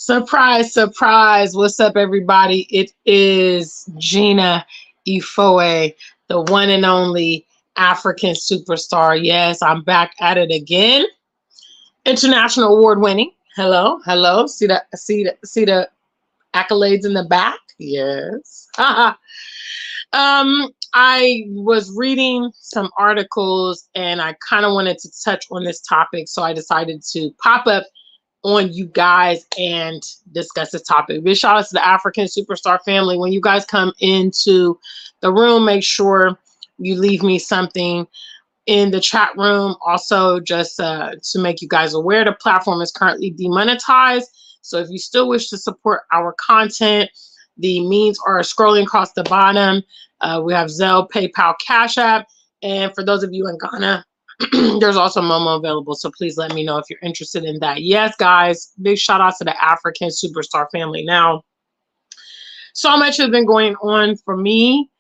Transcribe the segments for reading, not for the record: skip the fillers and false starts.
Surprise, surprise. What's up, everybody? It is Gina Ifoe, the one and only African superstar. Yes, I'm back at it again. International award winning. Hello, hello. See the accolades in the back? Yes. I was reading some articles and I kind of wanted to touch on this topic, so I decided to pop up on you guys and discuss this topic. Big shout out to the African superstar family. When you guys come into the room, make sure you leave me something in the chat room. Also, just to make you guys aware, the platform is currently demonetized. So if you still wish to support our content, the means are scrolling across the bottom. We have Zelle, PayPal, Cash App. And for those of you in Ghana, there's also Momo available, so please let me know if you're interested in that. Yes, guys, big shout out to the African superstar family. Now, so much has been going on for me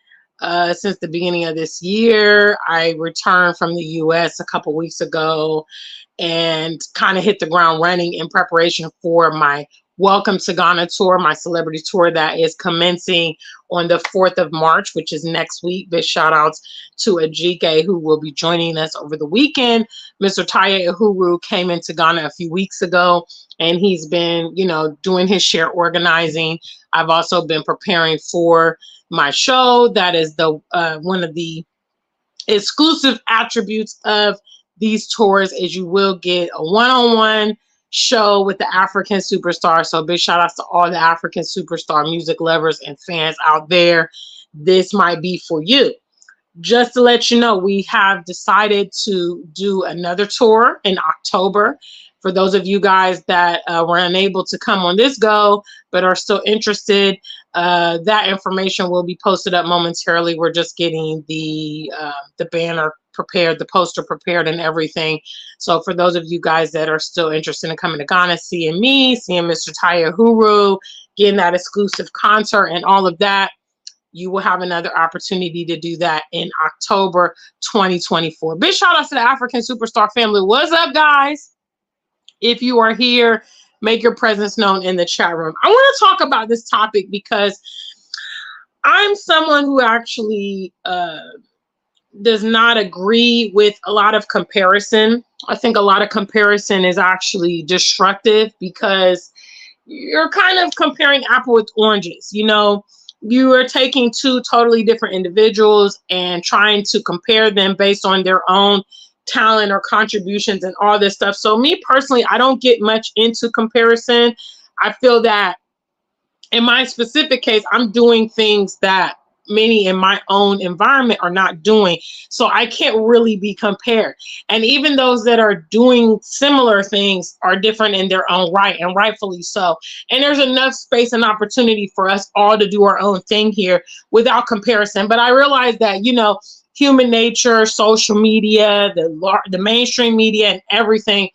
since the beginning of this year. I returned from the US a couple weeks ago and kind of hit the ground running in preparation for my Welcome to Ghana tour, my celebrity tour that is commencing on the 4th of March, which is next week. Big shout outs to Ajike, who will be joining us over the weekend. Mr. Taye Uhuru came into Ghana a few weeks ago, and he's been, doing his share organizing. I've also been preparing for my show. That is the one of the exclusive attributes of these tours is you will get a one-on-one show with the African superstar. So big shout outs to all the African superstar music lovers and fans out there. This might be for you. Just to let you know, we have decided to do another tour in October. For those of you guys that were unable to come on this go, but are still interested, that information will be posted up momentarily. We're just getting the banner prepared, the poster prepared and everything. So for those of you guys that are still interested in coming to Ghana, seeing me, seeing Mr. Taye Uhuru, getting that exclusive concert and all of that, you will have another opportunity to do that in October 2024. Big shout out to the African superstar family. What's up, guys? If you are here, make your presence known in the chat room. I want to talk about this topic because I'm someone who actually does not agree with a lot of comparison. I think a lot of comparison is actually destructive because you're kind of comparing apple with oranges. You are taking two totally different individuals and trying to compare them based on their own talent or contributions and all this stuff. So me personally, I don't get much into comparison. I feel that in my specific case, I'm doing things that many in my own environment are not doing. So I can't really be compared. And even those that are doing similar things are different in their own right, and rightfully so. And there's enough space and opportunity for us all to do our own thing here without comparison. But I realize that, human nature, social media, the mainstream media and everything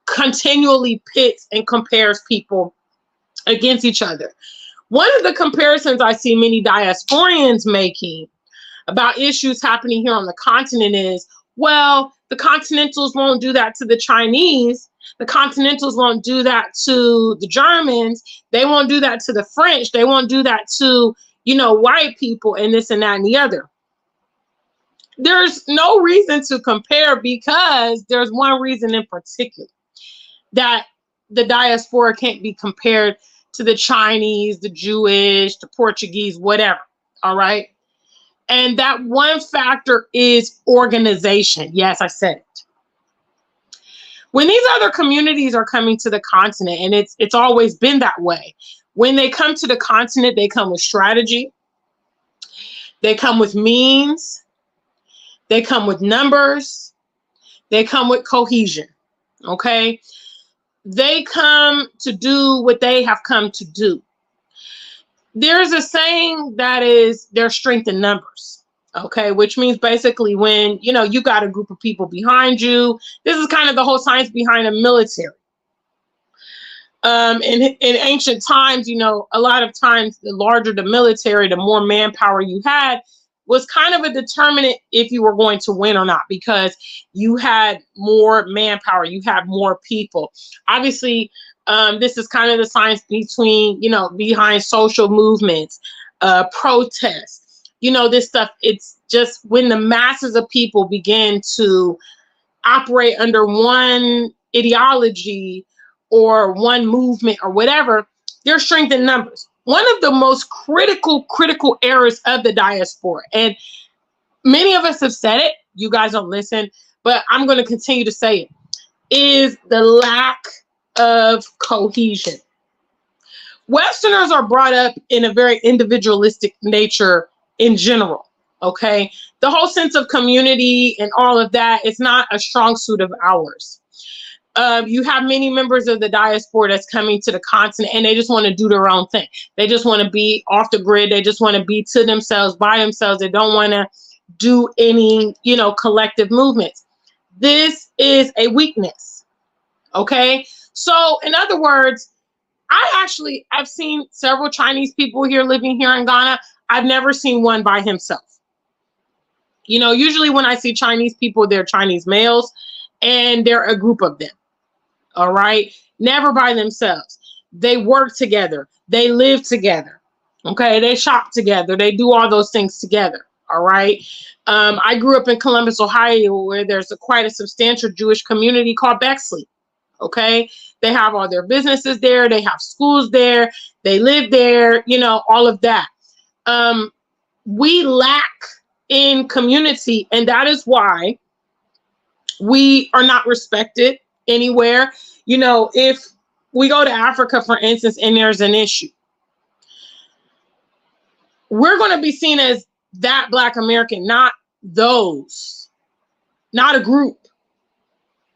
continually pits and compares people against each other. One of the comparisons I see many diasporians making about issues happening here on the continent is, well, the Continentals won't do that to the Chinese. The Continentals won't do that to the Germans. They won't do that to the French. They won't do that to, white people and this and that and the other. There's no reason to compare because there's one reason in particular that the diaspora can't be compared to the Chinese, the Jewish, the Portuguese, whatever. All right. And that one factor is organization. Yes, I said it. When these other communities are coming to the continent, and it's always been that way, when they come to the continent, they come with strategy. They come with means. They come with numbers. They come with cohesion. Okay. They come to do what they have come to do. There's a saying that is there's strength in numbers, okay, which means basically when, you got a group of people behind you, this is kind of the whole science behind a military. In ancient times, a lot of times the larger the military, the more manpower you had, was kind of a determinant if you were going to win or not, because you had more manpower, you had more people. Obviously, this is kind of the science between, behind social movements, protests, this stuff. It's just when the masses of people begin to operate under one ideology or one movement or whatever, there's strength in numbers. One of the most critical errors of the diaspora, and many of us have said it, you guys don't listen, but I'm going to continue to say it, is the lack of cohesion. Westerners are brought up in a very individualistic nature in general, okay? The whole sense of community and all of that is not a strong suit of ours. You have many members of the diaspora that's coming to the continent and they just want to do their own thing. They just want to be off the grid. They just want to be to themselves, by themselves. They don't want to do any, collective movements. This is a weakness. Okay. So in other words, I've seen several Chinese people here living here in Ghana. I've never seen one by himself. Usually when I see Chinese people, they're Chinese males and they're a group of them. All right. Never by themselves. They work together. They live together. Okay. They shop together. They do all those things together. All right. I grew up in Columbus, Ohio, where there's quite a substantial Jewish community called Bexley. Okay. They have all their businesses there. They have schools there. They live there, all of that. We lack in community, and that is why we are not respected anywhere. If we go to Africa, for instance, and there's an issue, we're going to be seen as that Black American, not those, not a group.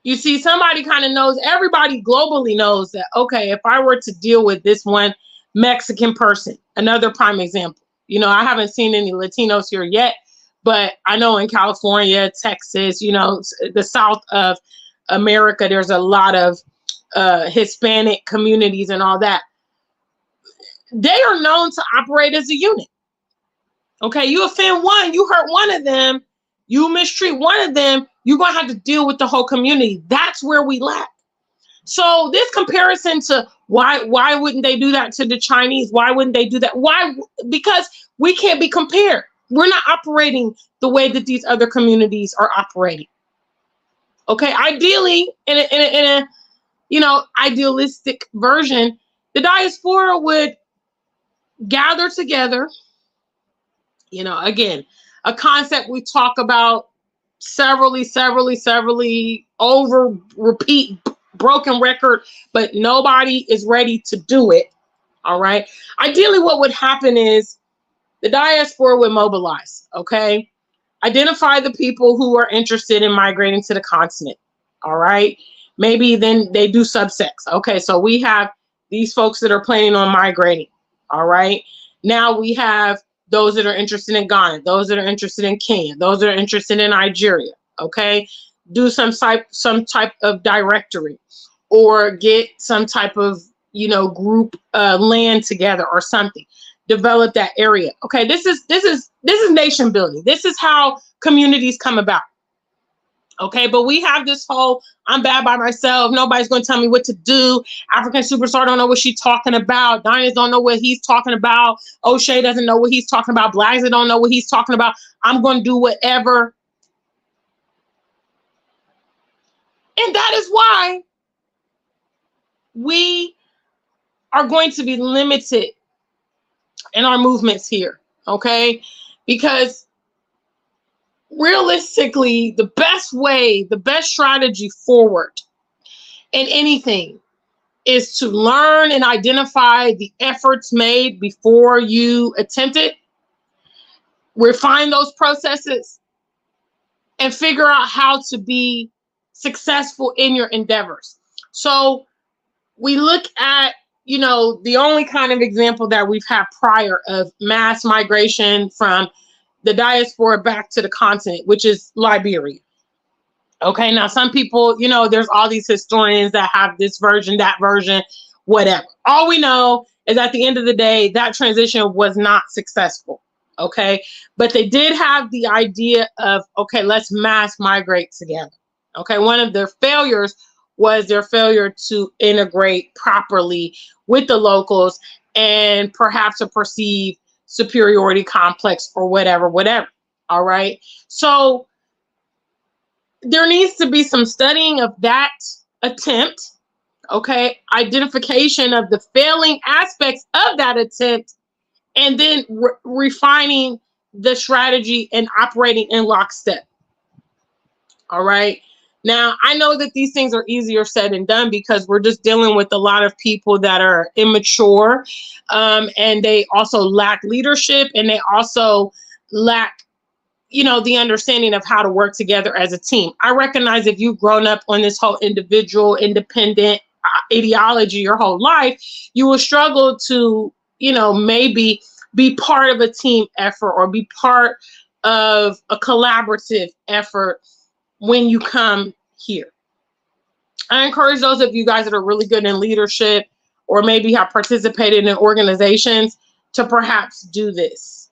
You see, somebody kind of knows, everybody globally knows that, okay, if I were to deal with this one Mexican person, another prime example, I haven't seen any Latinos here yet, but I know in California, Texas, the South of America, there's a lot of Hispanic communities and all that. They are known to operate as a unit. Okay, you offend one, you hurt one of them, you mistreat one of them, you're going to have to deal with the whole community. That's where we lack. So this comparison to why wouldn't they do that to the Chinese? Why wouldn't they do that? Why? Because we can't be compared. We're not operating the way that these other communities are operating. Okay, ideally, in a idealistic version, the diaspora would gather together. Again, a concept we talk about severally, over repeat, broken record, but nobody is ready to do it. All right. Ideally, what would happen is the diaspora would mobilize. Okay. Identify the people who are interested in migrating to the continent. All right. Maybe then they do subsects. Okay. So we have these folks that are planning on migrating. All right. Now we have those that are interested in Ghana, those that are interested in Kenya, those that are interested in Nigeria. Okay. Do some type of directory, or get some type of, group land together or something. Develop that area. Okay. This is nation building. This is how communities come about. Okay, but we have this whole, I'm bad by myself, nobody's going to tell me what to do. African superstar don't know what she's talking about. Diners don't know what he's talking about. O'Shea doesn't know what he's talking about. Blazer don't know what he's talking about. I'm going to do whatever. And that is why we are going to be limited in our movements here, okay? Because realistically, the best strategy forward in anything is to learn and identify the efforts made before you attempt it, refine those processes, and figure out how to be successful in your endeavors. So we look at, the only kind of example that we've had prior of mass migration from the diaspora back to the continent, which is Liberia. Okay, now some people, there's all these historians that have this version, that version, whatever. All we know is at the end of the day, that transition was not successful. Okay. But they did have the idea of, okay, let's mass migrate together. Okay. One of their failures was their failure to integrate properly with the locals and perhaps a perceived superiority complex or whatever. All right. So there needs to be some studying of that attempt. Okay. Identification of the failing aspects of that attempt, and then refining the strategy and operating in lockstep. All right. Now, I know that these things are easier said than done because we're just dealing with a lot of people that are immature, and they also lack leadership, and they also lack, the understanding of how to work together as a team. I recognize if you've grown up on this whole individual, independent ideology your whole life, you will struggle to, maybe be part of a team effort or be part of a collaborative effort when you come here. I encourage those of you guys that are really good in leadership or maybe have participated in organizations to perhaps do this,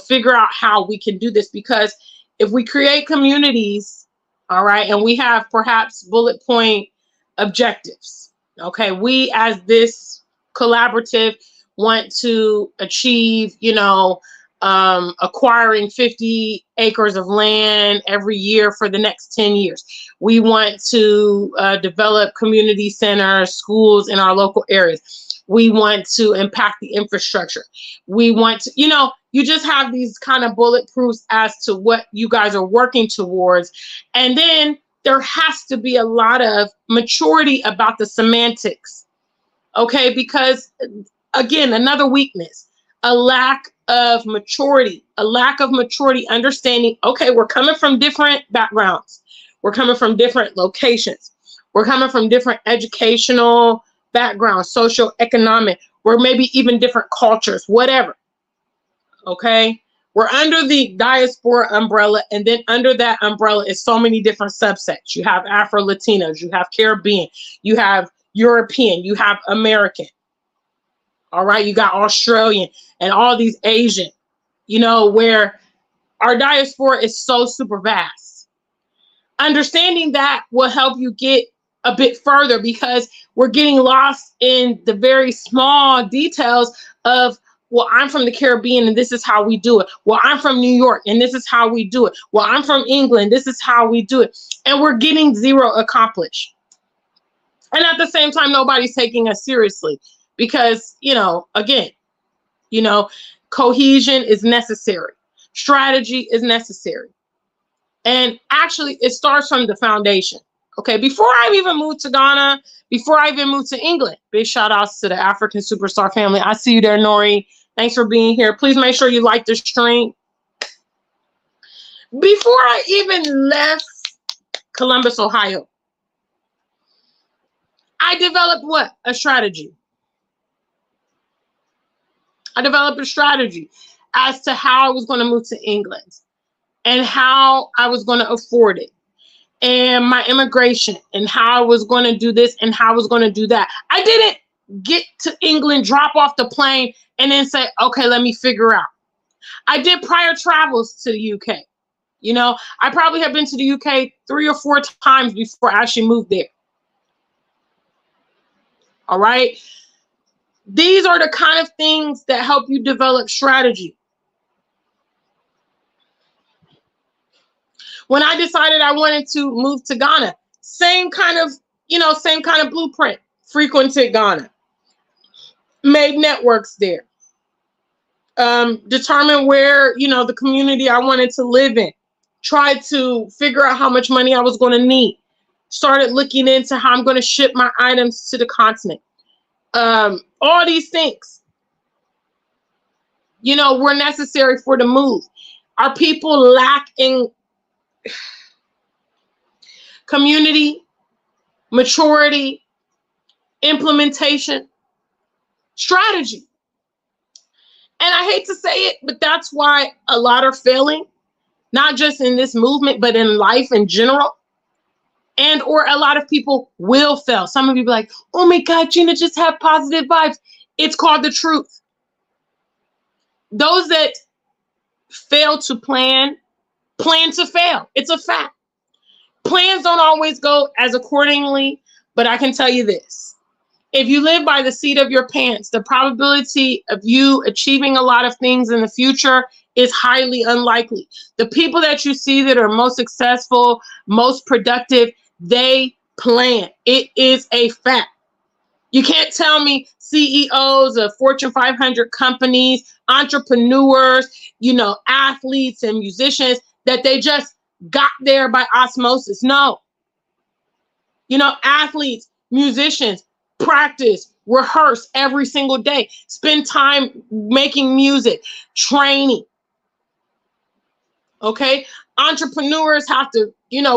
figure out how we can do this, because if we create communities, all right, and we have perhaps bullet point objectives, okay, we as this collaborative want to achieve, acquiring 50 acres of land every year for the next 10 years. We want to develop community centers, schools in our local areas. We want to impact the infrastructure. We want to, you just have these kind of bulletproofs as to what you guys are working towards. And then there has to be a lot of maturity about the semantics. Okay, because again, another weakness, a lack of maturity, understanding, okay, we're coming from different backgrounds. We're coming from different locations. We're coming from different educational backgrounds, social, economic, or maybe even different cultures, whatever. Okay, we're under the diaspora umbrella, and then under that umbrella is so many different subsets. You have Afro-Latinos, you have Caribbean, you have European, you have American. All right, you got Australian and all these Asian, where our diaspora is so super vast. Understanding that will help you get a bit further, because we're getting lost in the very small details of, well, I'm from the Caribbean and this is how we do it. Well, I'm from New York and this is how we do it. Well, I'm from England, this is how we do it. And we're getting zero accomplished. And at the same time, nobody's taking us seriously. Because, again, cohesion is necessary. Strategy is necessary. And actually, it starts from the foundation. Okay, before I even moved to Ghana, before I even moved to England, big shout outs to the African Superstar family. I see you there, Nori. Thanks for being here. Please make sure you like the stream. Before I even left Columbus, Ohio, I developed what? A strategy. I developed a strategy as to how I was going to move to England and how I was going to afford it, and my immigration and how I was going to do this and how I was going to do that. I didn't get to England, drop off the plane, and then say, okay, let me figure out. I did prior travels to the UK. I probably have been to the UK 3 or 4 times before I actually moved there. All right. These are the kind of things that help you develop strategy. When I decided I wanted to move to Ghana, same kind of blueprint. Frequented Ghana, made networks there, determined where, the community I wanted to live in, tried to figure out how much money I was going to need, started looking into how I'm going to ship my items to the continent. All these things, were necessary for the move. Our people lack in community, maturity, implementation, strategy. And I hate to say it, but that's why a lot are failing, not just in this movement, but in life in general. And or a lot of people will fail. Some of you be like, oh my God, Gina, just have positive vibes. It's called the truth. Those that fail to plan to fail. It's a fact. Plans don't always go as accordingly, but I can tell you this. If you live by the seat of your pants, the probability of you achieving a lot of things in the future is highly unlikely. The people that you see that are most successful, most productive, they plan. It is a fact. You can't tell me CEOs of Fortune 500 companies, entrepreneurs, athletes and musicians, that they just got there by osmosis. No. Athletes, musicians, practice, rehearse every single day, spend time making music, training. Okay? Entrepreneurs have to,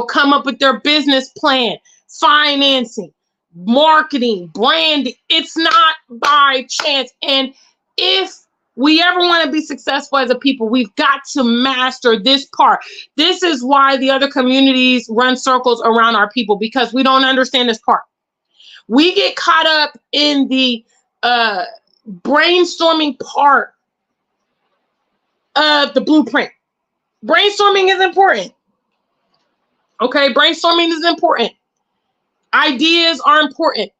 come up with their business plan, financing, marketing, branding. It's not by chance. And if we ever want to be successful as a people, we've got to master this part. This is why the other communities run circles around our people, because we don't understand this part. We get caught up in the brainstorming part of the blueprint. Brainstorming is important. Okay, brainstorming is important. Ideas are important.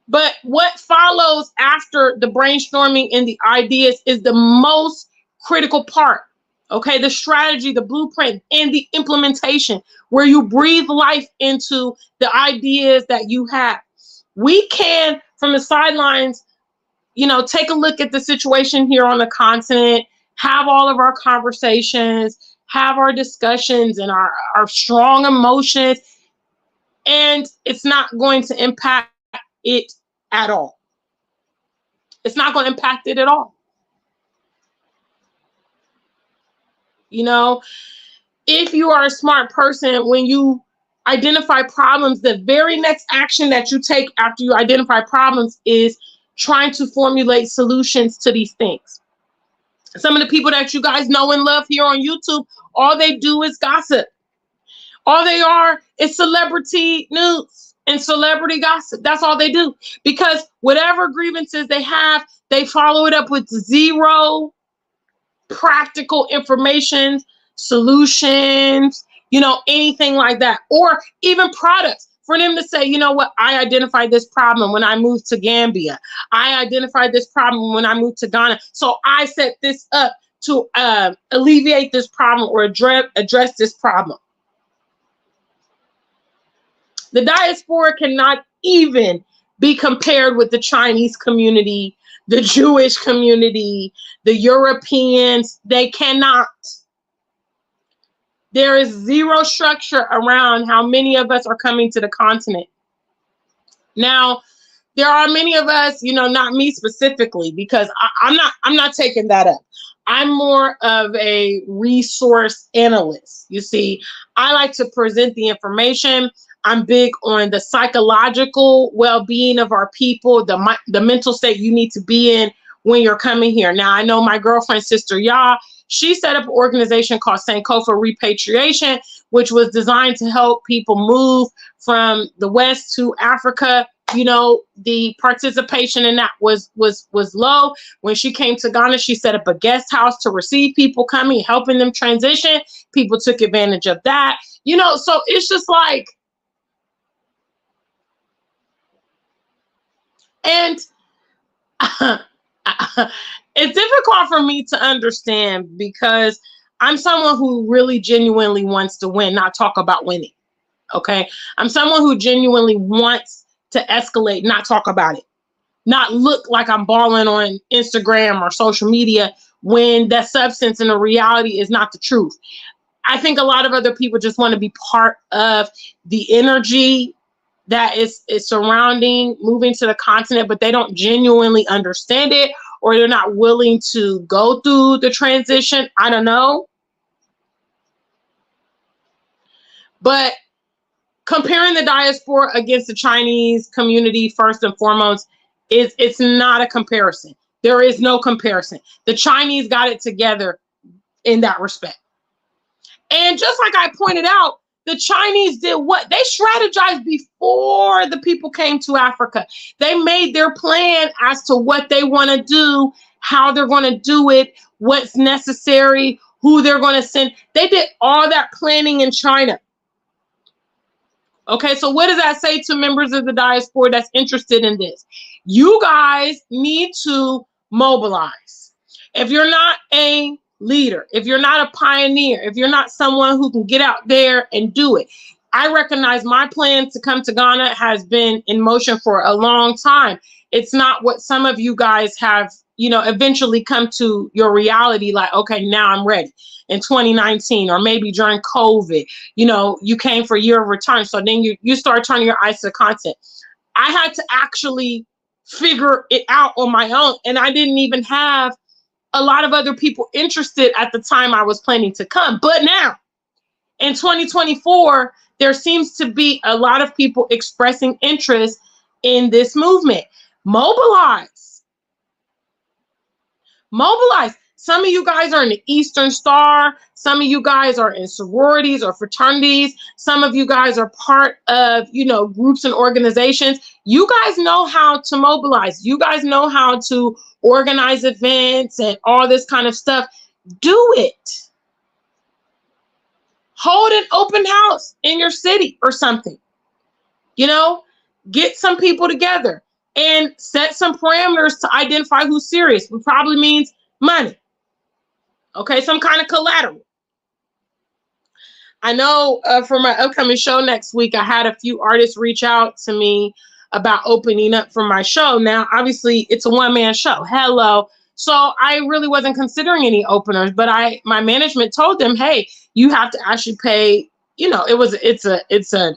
But what follows after the brainstorming and the ideas is the most critical part. Okay, the strategy, the blueprint, and the implementation, where you breathe life into the ideas that you have. We can, from the sidelines, take a look at the situation here on the continent, have all of our conversations, have our discussions and our strong emotions, and it's not going to impact it at all. It's not going to impact it at all. If you are a smart person, when you identify problems, the very next action that you take after you identify problems is trying to formulate solutions to these things. Some of the people that you guys know and love here on YouTube, all they do is gossip. All they are is celebrity news and celebrity gossip. That's all they do. Because whatever grievances they have, they follow it up with zero practical information, solutions, anything like that. Or even products. For them to say, I identified this problem when I moved to Gambia. I identified this problem when I moved to Ghana. So I set this up to alleviate this problem or address this problem. The diaspora cannot even be compared with the Chinese community, the Jewish community, the Europeans. They cannot. There is zero structure around how many of us are coming to the continent. Now, there are many of us, not me specifically, because I'm not taking that up. I'm more of a resource analyst. You see, I like to present the information. I'm big on the psychological well-being of our people, the mental state you need to be in when you're coming here. Now, I know my girlfriend, Sister Ya, she set up an organization called Sankofa Repatriation, which was designed to help people move from the West to Africa. The participation in that was low. When she came to Ghana, she set up a guest house to receive people coming, helping them transition. People took advantage of that. So it's just like, and it's difficult for me to understand, because I'm someone who really genuinely wants to win, not talk about winning. Okay. I'm someone who genuinely wants to escalate, not talk about it, not look like I'm balling on Instagram or social media when that substance and the reality is not the truth. I think a lot of other people just want to be part of the energy that is surrounding moving to the continent, but they don't genuinely understand it, or they're not willing to go through the transition. I don't know. But comparing the diaspora against the Chinese community, first and foremost, it's not a comparison. There is no comparison. The Chinese got it together in that respect. And just like I pointed out, the Chinese did what? They strategized before the people came to Africa. They made their plan as to what they want to do, how they're going to do it, what's necessary, who they're going to send. They did all that planning in China. Okay, so what does that say to members of the diaspora that's interested in this? You guys need to mobilize. If you're not a leader, if you're not a pioneer, if you're not someone who can get out there and do it, I recognize my plan to come to Ghana has been in motion for a long time. It's not what some of you guys have, eventually come to your reality, like, okay, now I'm ready in 2019, or maybe during COVID, you came for a year of return. So then you start turning your eyes to the content. I had to actually figure it out on my own. And I didn't even have a lot of other people interested at the time I was planning to come. But now in 2024, there seems to be a lot of people expressing interest in this movement. Mobilize. Some of you guys are in the Eastern Star. Some of you guys are in sororities or fraternities. Some of you guys are part of, groups and organizations. You guys know how to mobilize. You guys know how to organize events and all this kind of stuff. Do it. Hold an open house in your city or something. Get some people together and set some parameters to identify who's serious, which probably means money. Okay, some kind of collateral. I know for my upcoming show next week, I had a few artists reach out to me about opening up for my show. Now, obviously, it's a one-man show. Hello. So I really wasn't considering any openers, but my management told them, hey, you have to actually pay, it's a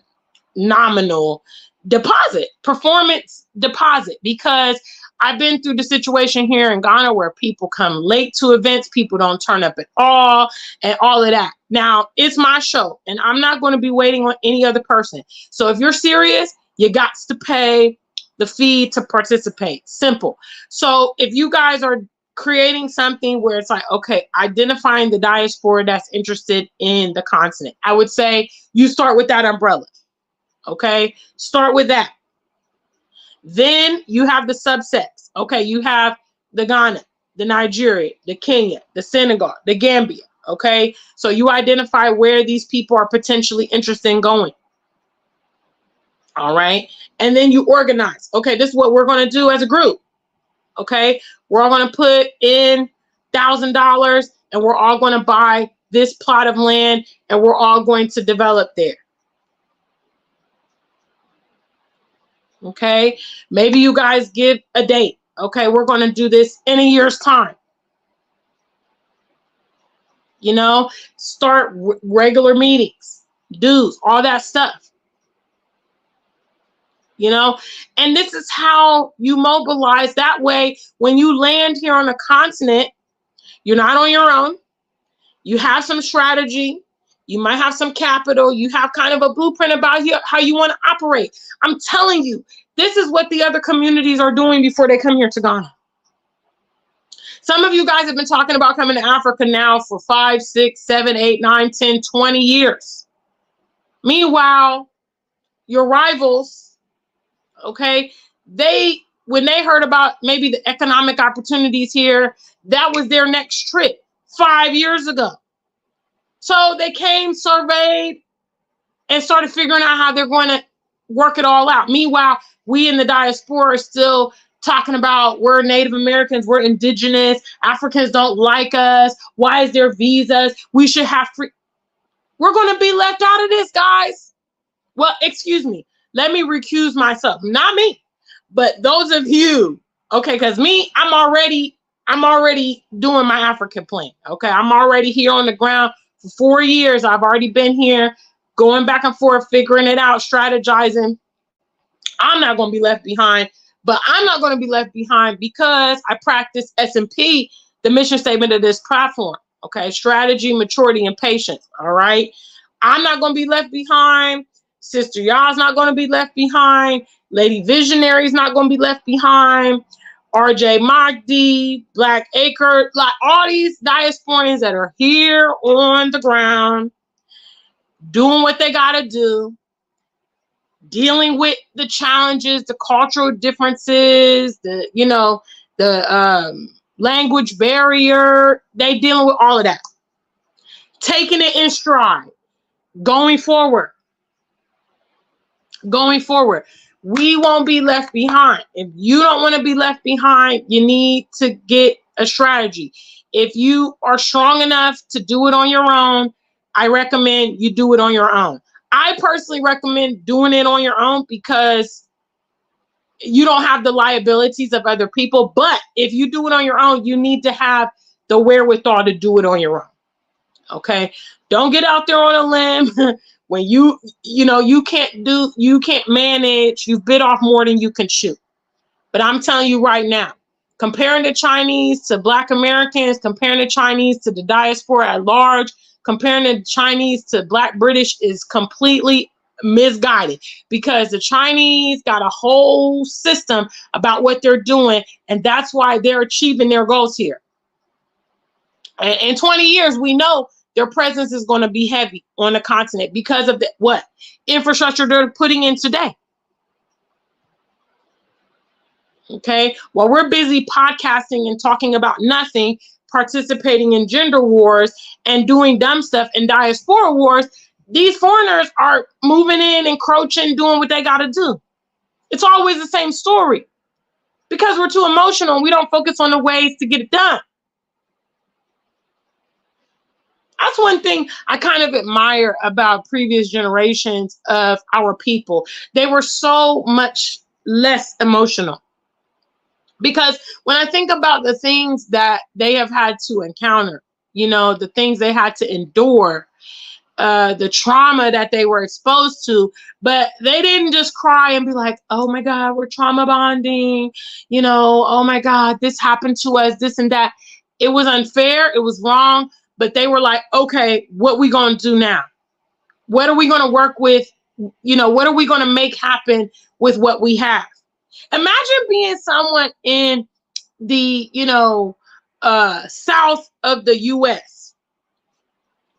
nominal deposit, performance deposit, because I've been through the situation here in Ghana where people come late to events, people don't turn up at all, and all of that. Now, it's my show, and I'm not going to be waiting on any other person. So if you're serious, you got to pay the fee to participate. Simple. So if you guys are creating something where it's like, okay, identifying the diaspora that's interested in the continent, I would say you start with that umbrella. Okay, start with that. Then you have the subsets. Okay, you have the Ghana, the Nigeria, the Kenya, the Senegal, the Gambia. Okay, so you identify where these people are potentially interested in going. All right, and then you organize. Okay, this is what we're going to do as a group. Okay, we're all going to put in $1,000 and we're all going to buy this plot of land and we're all going to develop there. Okay, maybe you guys give a date. Okay, we're going to do this in a year's time. Start regular meetings, dues, all that stuff. And this is how you mobilize. That way, when you land here on the continent, you're not on your own. You have some strategy. You might have some capital. You have kind of a blueprint about how you want to operate. I'm telling you, this is what the other communities are doing before they come here to Ghana. Some of you guys have been talking about coming to Africa now for 5, 6, 7, 8, 9, 10, 20 years. Meanwhile, your rivals, okay, when they heard about maybe the economic opportunities here, that was their next trip 5 years ago. So they came, surveyed, and started figuring out how they're going to work it all out. Meanwhile, we in the diaspora are still talking about we're Native Americans, we're indigenous, Africans don't like us. Why is there visas? We should have free. We're going to be left out of this, guys. Well, excuse me. Let me recuse myself. Not me, but those of you. Okay, because me, I'm already doing my African plan. Okay, I'm already here on the ground. For 4 years, I've already been here, going back and forth, figuring it out, strategizing. I'm not going to be left behind, but I'm not going to be left behind because I practice SMP, the mission statement of this platform. Okay, strategy, maturity, and patience. All right, I'm not going to be left behind. Sister Y'all's not going to be left behind. Lady Visionary's not going to be left behind. RJ Magdi, Black Acre, like all these diasporians that are here on the ground, doing what they got to do, dealing with the challenges, the cultural differences, the language barrier. They dealing with all of that. Taking it in stride. Going forward. Going forward. We won't be left behind. If you don't want to be left behind, you need to get a strategy. If you are strong enough to do it on your own, I recommend you do it on your own. I personally recommend doing it on your own because you don't have the liabilities of other people. But if you do it on your own, you need to have the wherewithal to do it on your own. Okay? Don't get out there on a limb when you can't manage, you've bit off more than you can chew. But I'm telling you right now, comparing the Chinese to Black Americans, comparing the Chinese to the diaspora at large, comparing the Chinese to Black British is completely misguided, because the Chinese got a whole system about what they're doing, and that's why they're achieving their goals here. And in 20 years, we know their presence is going to be heavy on the continent because of the what infrastructure they're putting in today. Okay, while we're busy podcasting and talking about nothing, participating in gender wars and doing dumb stuff in diaspora wars, these foreigners are moving in, encroaching, doing what they got to do. It's always the same story because we're too emotional and we don't focus on the ways to get it done. That's one thing I kind of admire about previous generations of our people. They were so much less emotional. Because when I think about the things that they have had to encounter, the things they had to endure, the trauma that they were exposed to, but they didn't just cry and be like, oh my God, we're trauma bonding, oh my God, this happened to us, this and that. It was unfair, it was wrong, but they were like, okay, what we gonna do now? What are we gonna work with? What are we gonna make happen with what we have? Imagine being someone in the, south of the U.S.,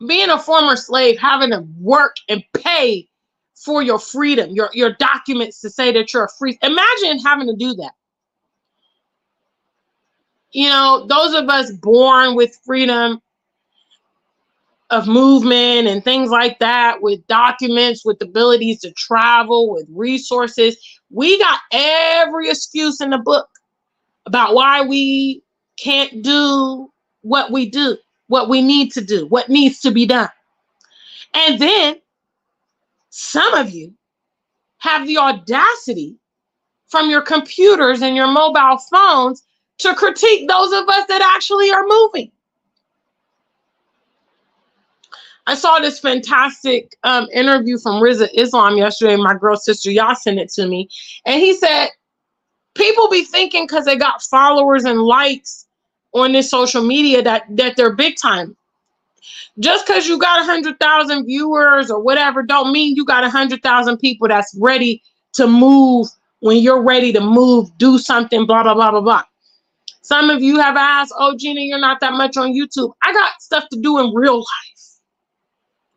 being a former slave, having to work and pay for your freedom, your documents to say that you're a free. Imagine having to do that. Those of us born with freedom of movement and things like that, with documents, with abilities to travel, with resources, we got every excuse in the book about why we can't do what we do, what we need to do, what needs to be done. And then some of you have the audacity from your computers and your mobile phones to critique those of us that actually are moving. I saw this fantastic interview from Rizza Islam yesterday. My girl sister Yah sent it to me. And he said, people be thinking because they got followers and likes on this social media that they're big time. Just because you got 100,000 viewers or whatever don't mean you got 100,000 people that's ready to move when you're ready to move, do something, blah, blah, blah, blah, blah. Some of you have asked, oh, Gina, you're not that much on YouTube. I got stuff to do in real life.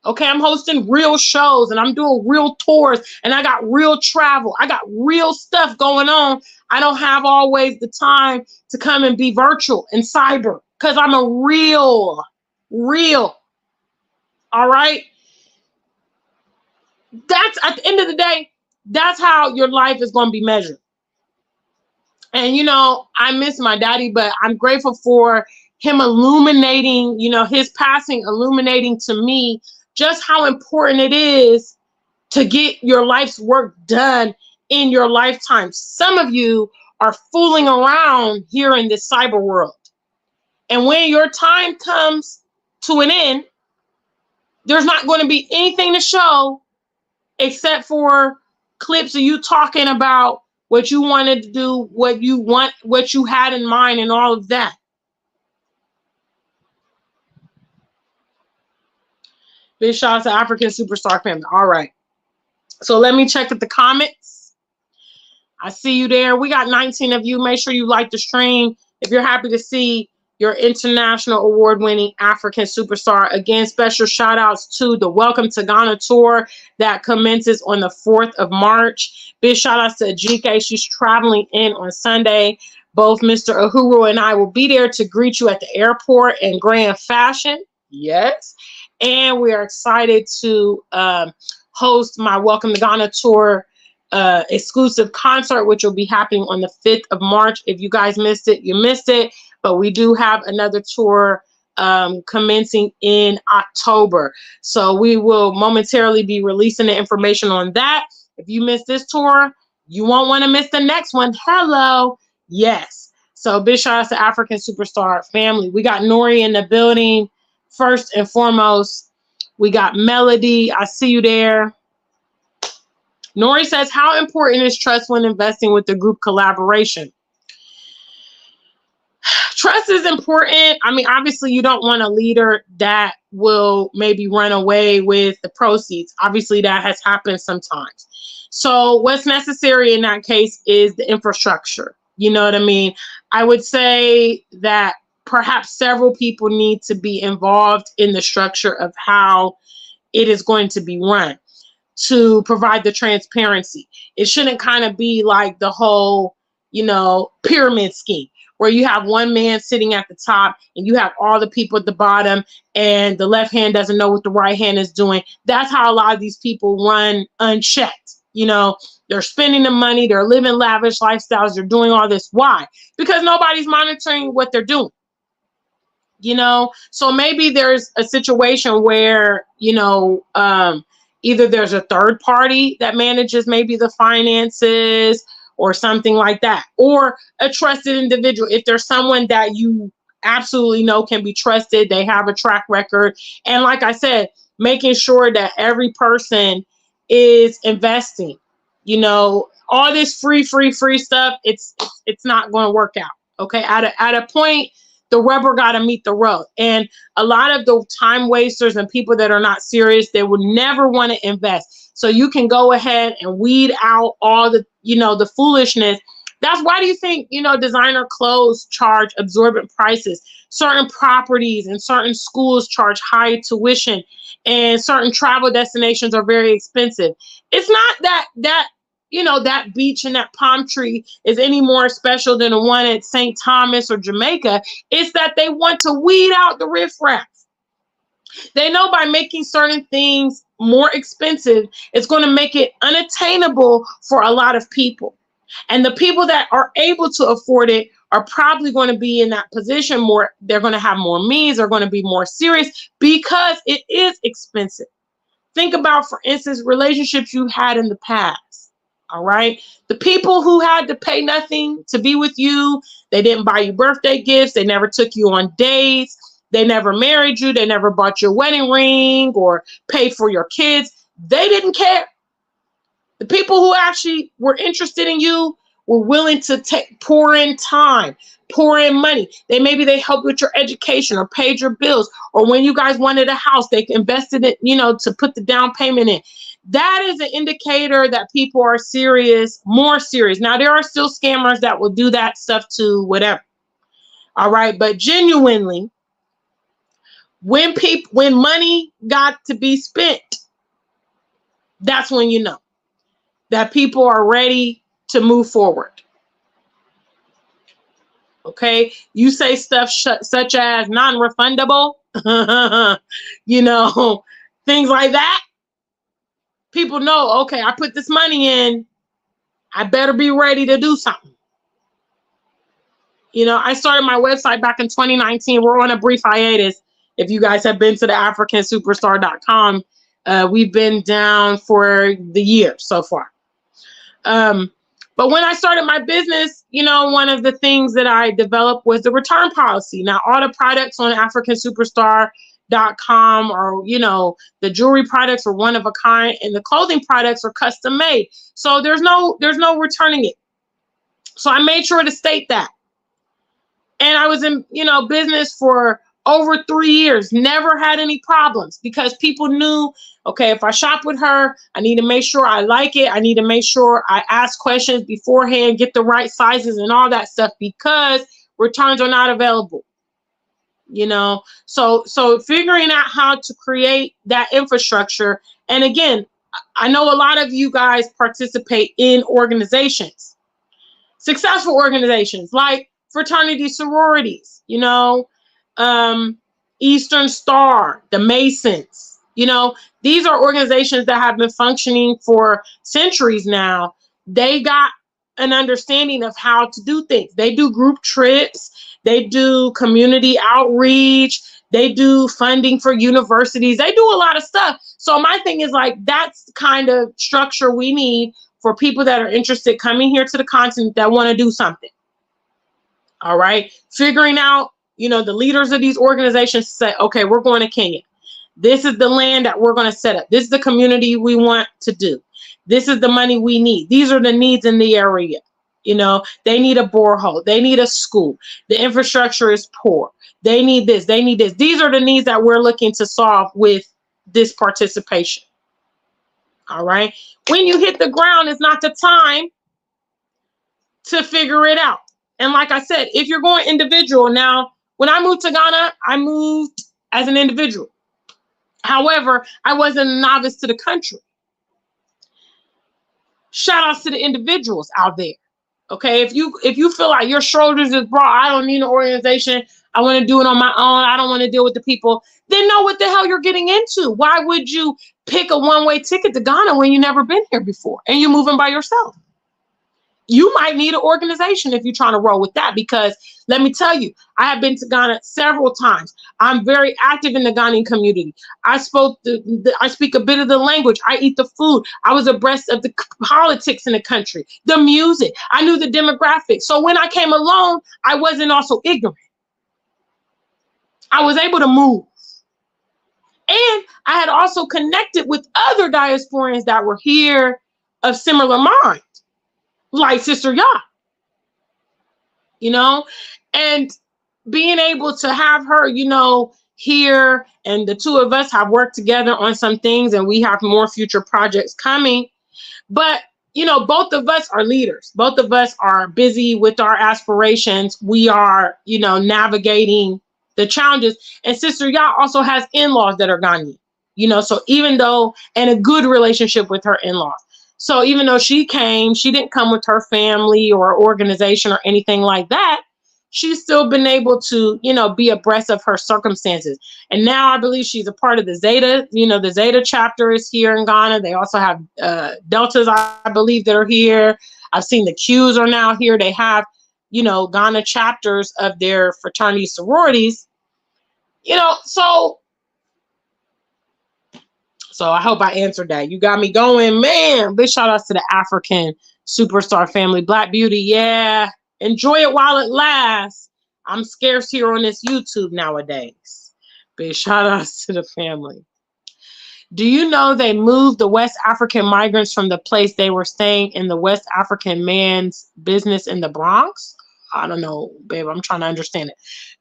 Okay, I'm hosting real shows and I'm doing real tours and I got real travel. I got real stuff going on. I don't have always the time to come and be virtual and cyber because I'm a real. All right. That's at the end of the day, that's how your life is going to be measured. And, I miss my daddy, but I'm grateful for him illuminating, his passing, illuminating to me just how important it is to get your life's work done in your lifetime. Some of you are fooling around here in this cyber world. And when your time comes to an end, there's not going to be anything to show except for clips of you talking about what you wanted to do, what you had in mind and all of that. Big shout out to African Superstar family. All right. So let me check at the comments. I see you there. We got 19 of you. Make sure you like the stream if you're happy to see your international award-winning African superstar. Again, special shout outs to the Welcome to Ghana tour that commences on the 4th of March. Big shout outs to GK. She's traveling in on Sunday. Both Mr. Uhuru and I will be there to greet you at the airport in grand fashion. Yes. And we are excited to host my Welcome to Ghana tour exclusive concert, which will be happening on the 5th of March. If you guys missed it, you missed it. But we do have another tour commencing in October. So we will momentarily be releasing the information on that. If you missed this tour, you won't want to miss the next one. Hello. Yes. So big shout out to African Superstar family. We got Nori in the building. First and foremost, we got Melody. I see you there. Nori says, how important is trust when investing with the group collaboration? Trust is important. I mean, obviously, you don't want a leader that will maybe run away with the proceeds. Obviously, that has happened sometimes. So what's necessary in that case is the infrastructure. You know what I mean? I would say that perhaps several people need to be involved in the structure of how it is going to be run to provide the transparency. It shouldn't kind of be like the whole, pyramid scheme where you have one man sitting at the top and you have all the people at the bottom and the left hand doesn't know what the right hand is doing. That's how a lot of these people run unchecked. They're spending the money, they're living lavish lifestyles, they're doing all this. Why? Because nobody's monitoring what they're doing. So maybe there's a situation where, either there's a third party that manages maybe the finances or something like that, or a trusted individual. If there's someone that you absolutely know can be trusted, they have a track record. And like I said, making sure that every person is investing, all this free stuff, it's not going to work out. Okay. At a point, the rubber got to meet the road. And a lot of the time wasters and people that are not serious, they will never want to invest. So you can go ahead and weed out all the, the foolishness. That's why do you think, designer clothes charge exorbitant prices? Certain properties and certain schools charge high tuition, and certain travel destinations are very expensive. It's not that that beach and that palm tree is any more special than the one at St. Thomas or Jamaica. It's that they want to weed out the riffraff. They know by making certain things more expensive, it's going to make it unattainable for a lot of people. And the people that are able to afford it are probably going to be in that position more. They're going to have more means. They're going to be more serious because it is expensive. Think about, for instance, relationships you had in the past. All right. The people who had to pay nothing to be with you, they didn't buy you birthday gifts. They never took you on dates. They never married you. They never bought your wedding ring or paid for your kids. They didn't care. The people who actually were interested in you were willing to pour in time, pour in money. Maybe they helped with your education or paid your bills, or when you guys wanted a house, they invested it, to put the down payment in. That is an indicator that people are serious, more serious. Now, there are still scammers that will do that stuff too, whatever. All right. But genuinely, when money got to be spent, that's when you know that people are ready to move forward. Okay. You say stuff such as non-refundable, things like that. People know, okay, I put this money in, I better be ready to do something. I started my website back in 2019. We're on a brief hiatus. If you guys have been to the AfricanSuperstar.com, we've been down for the year so far. But when I started my business, one of the things that I developed was the return policy. Now, all the products on AfricanSuperstar.com or, the jewelry products are one of a kind and the clothing products are custom made. So there's no returning it. So I made sure to state that. And I was in, business for over 3 years, never had any problems because people knew, okay, if I shop with her, I need to make sure I like it. I need to make sure I ask questions beforehand, get the right sizes and all that stuff because returns are not available. So figuring out how to create that infrastructure. And again, I know a lot of you guys participate in organizations. Successful organizations like fraternity sororities, Eastern Star, the Masons, these are organizations that have been functioning for centuries now. They got an understanding of how to do things. They do group trips, they do community outreach, they do funding for universities, they do a lot of stuff. So my thing is like, that's the kind of structure we need for people that are interested coming here to the continent that want to do something. All right. Figuring out, the leaders of these organizations say, okay, we're going to Kenya. This is the land that we're going to set up. This is the community we want to do. This is the money we need. These are the needs in the area. They need a borehole. They need a school. The infrastructure is poor. They need this. They need this. These are the needs that we're looking to solve with this participation. All right. When you hit the ground, it's not the time to figure it out. And like I said, if you're going individual, now, when I moved to Ghana, I moved as an individual. However, I wasn't a novice to the country. Shout outs to the individuals out there. Okay, if you feel like your shoulders is broad, I don't need an organization, I want to do it on my own, I don't want to deal with the people, then know what the hell you're getting into. Why would you pick a one-way ticket to Ghana when you've never been here before and you're moving by yourself? You might need an organization if you're trying to roll with that, because let me tell you, I have been to Ghana several times. I'm very active in the Ghanaian community. I speak a bit of the language. I eat the food. I was abreast of the politics in the country, the music. I knew the demographics. So when I came alone, I wasn't also ignorant. I was able to move. And I had also connected with other diasporans that were here of similar mind, like Sister Ya, and being able to have her, here, and the two of us have worked together on some things, and we have more future projects coming. But, both of us are leaders. Both of us are busy with our aspirations. We are, navigating the challenges. And Sister Ya also has in-laws that are Ghanaian, so even though, and a good relationship with her in-laws. So even though she didn't come with her family or organization or anything like that. She's still been able to, be abreast of her circumstances. And now I believe she's a part of the Zeta, the Zeta chapter is here in Ghana. They also have Deltas, I believe, that are here. I've seen the Qs are now here. They have, Ghana chapters of their fraternity sororities, So I hope I answered that. You got me going, man. Big shout outs to the African superstar family. Black Beauty, yeah. Enjoy it while it lasts. I'm scarce here on this YouTube nowadays. Big shout outs to the family. Do you know they moved the West African migrants from the place they were staying in the West African man's business in the Bronx? I don't know, babe. I'm trying to understand it.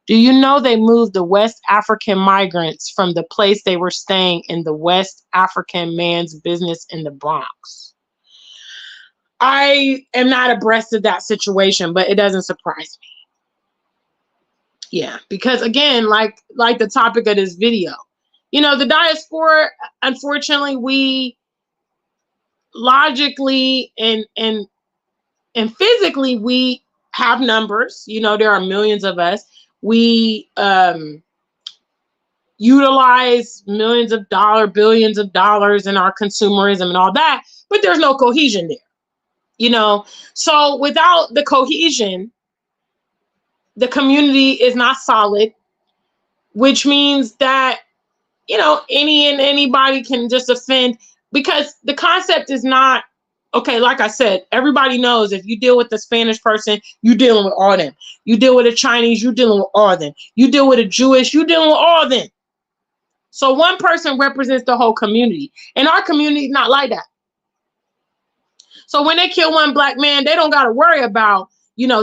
Do you know they moved the West African migrants from the place they were staying in the West African man's business in the Bronx? I am not abreast of that situation, but it doesn't surprise me. Yeah, because again, like the topic of this video, the diaspora, unfortunately, we logically and physically, we have numbers. There are millions of us. We utilize millions of dollars, billions of dollars in our consumerism and all that, but there's no cohesion there, So without the cohesion, the community is not solid, which means that, any and anybody can just offend, because the concept is not, okay, like I said, everybody knows if you deal with a Spanish person, you're dealing with all them. You deal with a Chinese, you're dealing with all them. You deal with a Jewish, you're dealing with all them. So one person represents the whole community. And our community is not like that. So when they kill one black man, they don't got to worry about,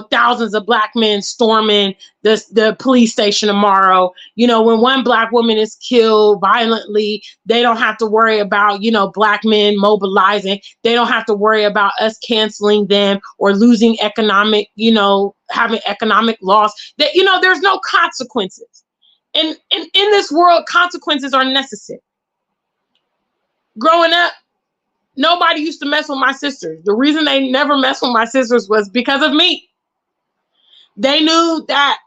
thousands of black men storming the police station tomorrow. When one black woman is killed violently, they don't have to worry about, black men mobilizing. They don't have to worry about us canceling them or losing economic, having economic loss. That, there's no consequences. And in this world, consequences are necessary. Growing up, Nobody used to mess with my sisters. The reason they never messed with my sisters was because of me. They knew that,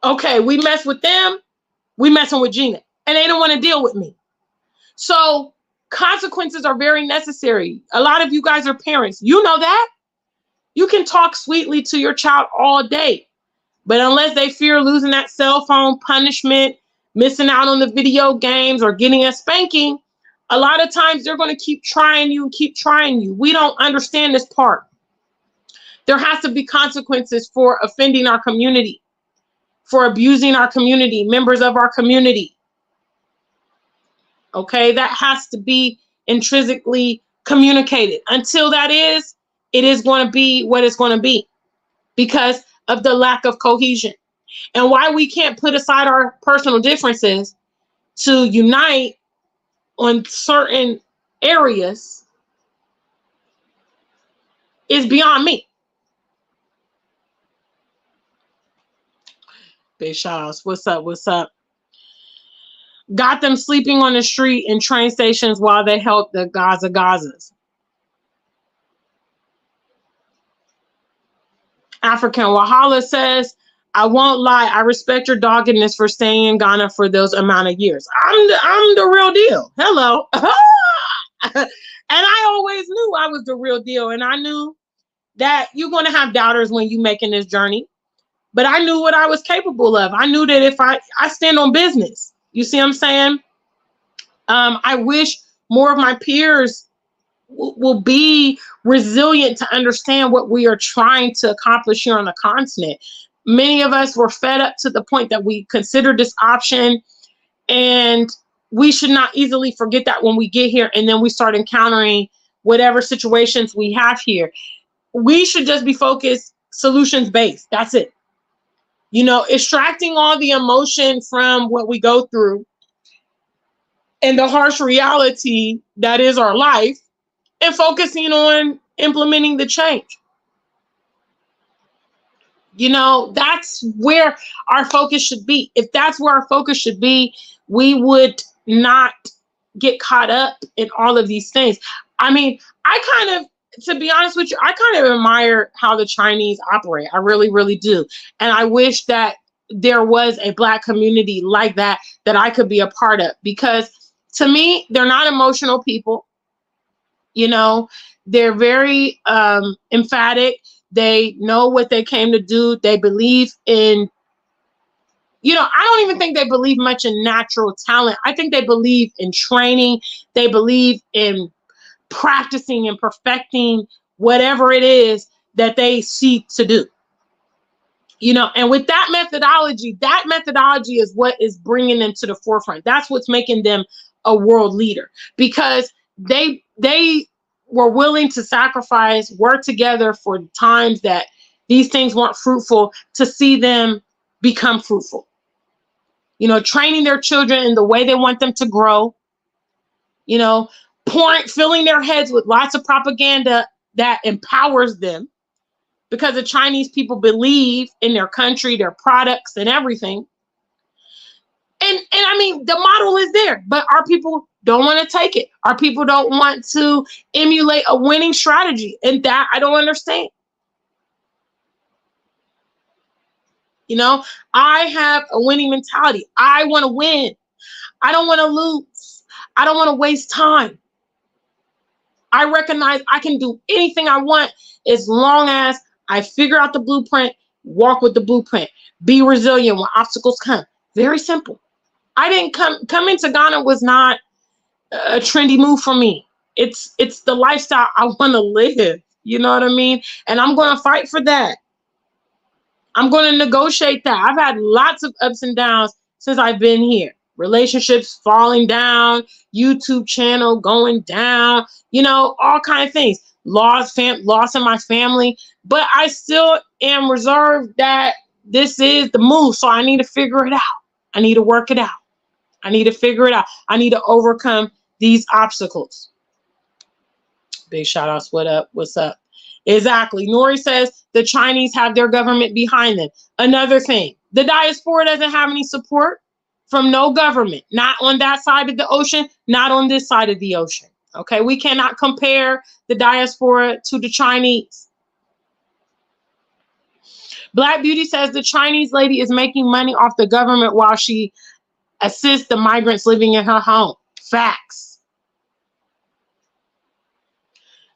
okay, we mess with them, we messing with Gina. And they didn't want to deal with me. So consequences are very necessary. A lot of you guys are parents. You know that. You can talk sweetly to your child all day, but unless they fear losing that cell phone, punishment, missing out on the video games, or getting a spanking, a lot of times they're going to keep trying you and keep trying you. We don't understand this part. There has to be consequences for offending our community, for abusing our community, members of our community. Okay, that has to be intrinsically communicated. Until that is, it is going to be what it's going to be because of the lack of cohesion. And why we can't put aside our personal differences to unite on certain areas is beyond me. Big shout-outs. What's up? What's up? Got them sleeping on the street and train stations while they help the Gazas. African Wahala says, I won't lie, I respect your doggedness for staying in Ghana for those amount of years. I'm the real deal. Hello. And I always knew I was the real deal. And I knew that you're going to have doubters when you're making this journey. But I knew what I was capable of. I knew that if I stand on business. You see what I'm saying? I wish more of my peers will be resilient to understand what we are trying to accomplish here on the continent. Many of us were fed up to the point that we considered this option, and we should not easily forget that when we get here and then we start encountering whatever situations we have here. We should just be focused, solutions based. That's it. You know, extracting all the emotion from what we go through and the harsh reality that is our life, and focusing on implementing the change. You know, that's where our focus should be. If that's where our focus should be, we would not get caught up in all of these things. I mean, to be honest with you, I kind of admire how the Chinese operate. I really, really do. And I wish that there was a Black community like that I could be a part of, because to me, they're not emotional people. You know, they're very emphatic. They know what they came to do. They believe in, you know, I don't even think they believe much in natural talent. I think they believe in training. They believe in practicing and perfecting whatever it is that they seek to do. You know, and with that methodology is what is bringing them to the forefront. That's what's making them a world leader, because they were willing to sacrifice, work together for times that these things weren't fruitful, to see them become fruitful. You know, training their children in the way they want them to grow, you know, filling their heads with lots of propaganda that empowers them, because the Chinese people believe in their country, their products, and everything. And I mean, the model is there, but our people don't want to take it. Our people don't want to emulate a winning strategy, and that I don't understand. You know, I have a winning mentality. I want to win. I don't want to lose. I don't want to waste time. I recognize I can do anything I want as long as I figure out the blueprint, walk with the blueprint, be resilient when obstacles come. Very simple. I didn't come into Ghana was not a trendy move for me. It's the lifestyle I want to live. You know what I mean? And I'm going to fight for that. I'm going to negotiate that. I've had lots of ups and downs since I've been here. Relationships falling down, YouTube channel going down, you know, all kinds of things. Loss in my family, but I still am reserved that this is the move. So I need to figure it out. I need to work it out. I need to figure it out. I need to overcome these obstacles. Big shout outs. What up? What's up? Exactly. Nori says the Chinese have their government behind them. Another thing, the diaspora doesn't have any support from no government, not on that side of the ocean, not on this side of the ocean. Okay, we cannot compare the diaspora to the Chinese. Black Beauty says the Chinese lady is making money off the government while she assists the migrants living in her home. Facts.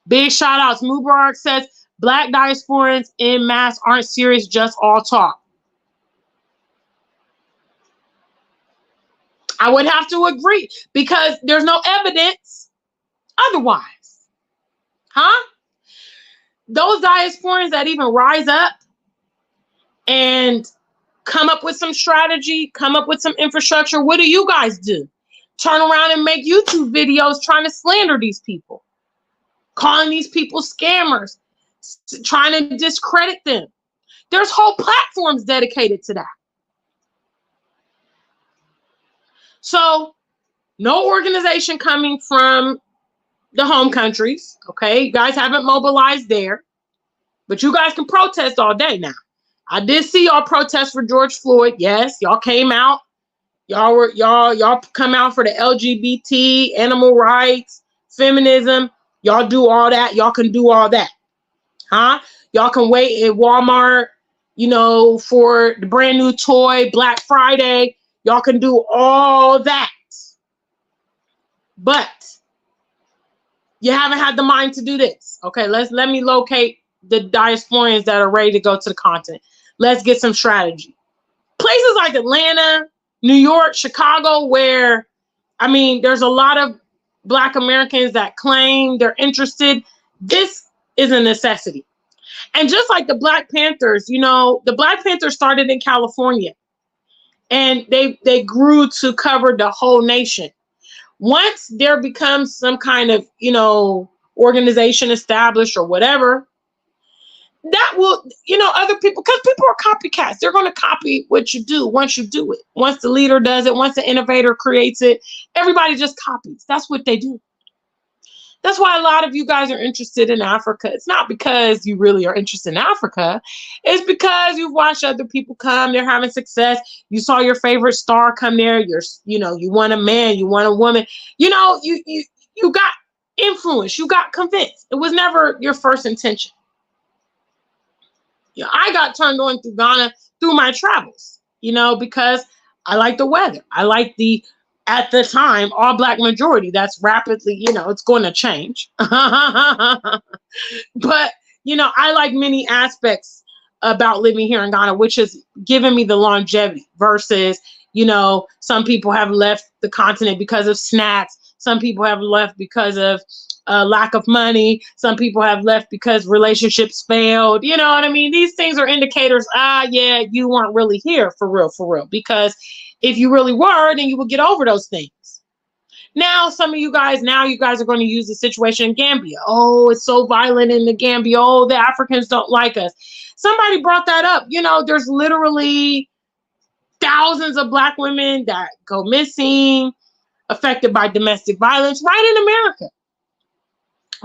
Big shout outs. Mubarak says Black diasporans en masse aren't serious, just all talk. I would have to agree because there's no evidence otherwise. Huh? Those diasporans that even rise up and come up with some strategy, come up with some infrastructure, what do you guys do? Turn around and make YouTube videos trying to slander these people, calling these people scammers, trying to discredit them. There's whole platforms dedicated to that. So no organization coming from the home countries, okay? You guys haven't mobilized there, but you guys can protest all day now. I did see y'all protest for George Floyd. Yes, y'all came out. Y'all come out for the LGBT, animal rights, feminism. Y'all do all that. Y'all can do all that. Huh? Y'all can wait at Walmart, you know, for the brand new toy, Black Friday. Y'all can do all that. But you haven't had the mind to do this. Okay, let me locate the diasporians that are ready to go to the continent. Let's get some strategy. Places like Atlanta, New York, Chicago, where, I mean, there's a lot of Black Americans that claim they're interested. This is a necessity. And just like the Black Panthers, you know, the Black Panthers started in California and they grew to cover the whole nation. Once there becomes some kind of, you know, organization established or whatever, that will, you know, other people, because people are copycats. They're going to copy what you do once you do it. Once the leader does it, once the innovator creates it, everybody just copies. That's what they do. That's why a lot of you guys are interested in Africa. It's not because you really are interested in Africa. It's because you've watched other people come. They're having success. You saw your favorite star come there. You know, you want a man, you want a woman. You know, you got influence. You got convinced. It was never your first intention. You know, I got turned on through Ghana through my travels, you know, because I like the weather. I like the, at the time, all Black majority. That's rapidly, you know, it's going to change. But, you know, I like many aspects about living here in Ghana, which has given me the longevity versus, you know, some people have left the continent because of snacks. Some people have left because of lack of money. Some people have left because relationships failed. You know what I mean? These things are indicators. Yeah, you weren't really here for real. Because if you really were, then you would get over those things. Now, some of you guys, are going to use the situation in Gambia. Oh, it's so violent in the Gambia. Oh, the Africans don't like us. Somebody brought that up. You know, there's literally thousands of Black women that go missing, affected by domestic violence right in America.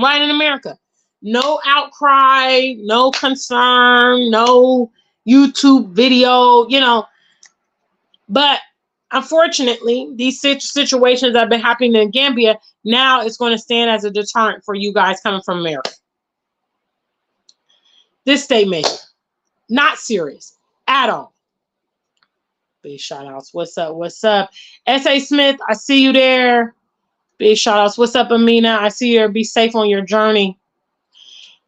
Right in America. No outcry, no concern, no YouTube video, you know. But unfortunately, these situations that have been happening in Gambia, now it's going to stand as a deterrent for you guys coming from America. This statement, not serious at all. Big shout outs. What's up? What's up? S.A. Smith, I see you there. Big shout outs. What's up, Amina? I see you. Be safe on your journey.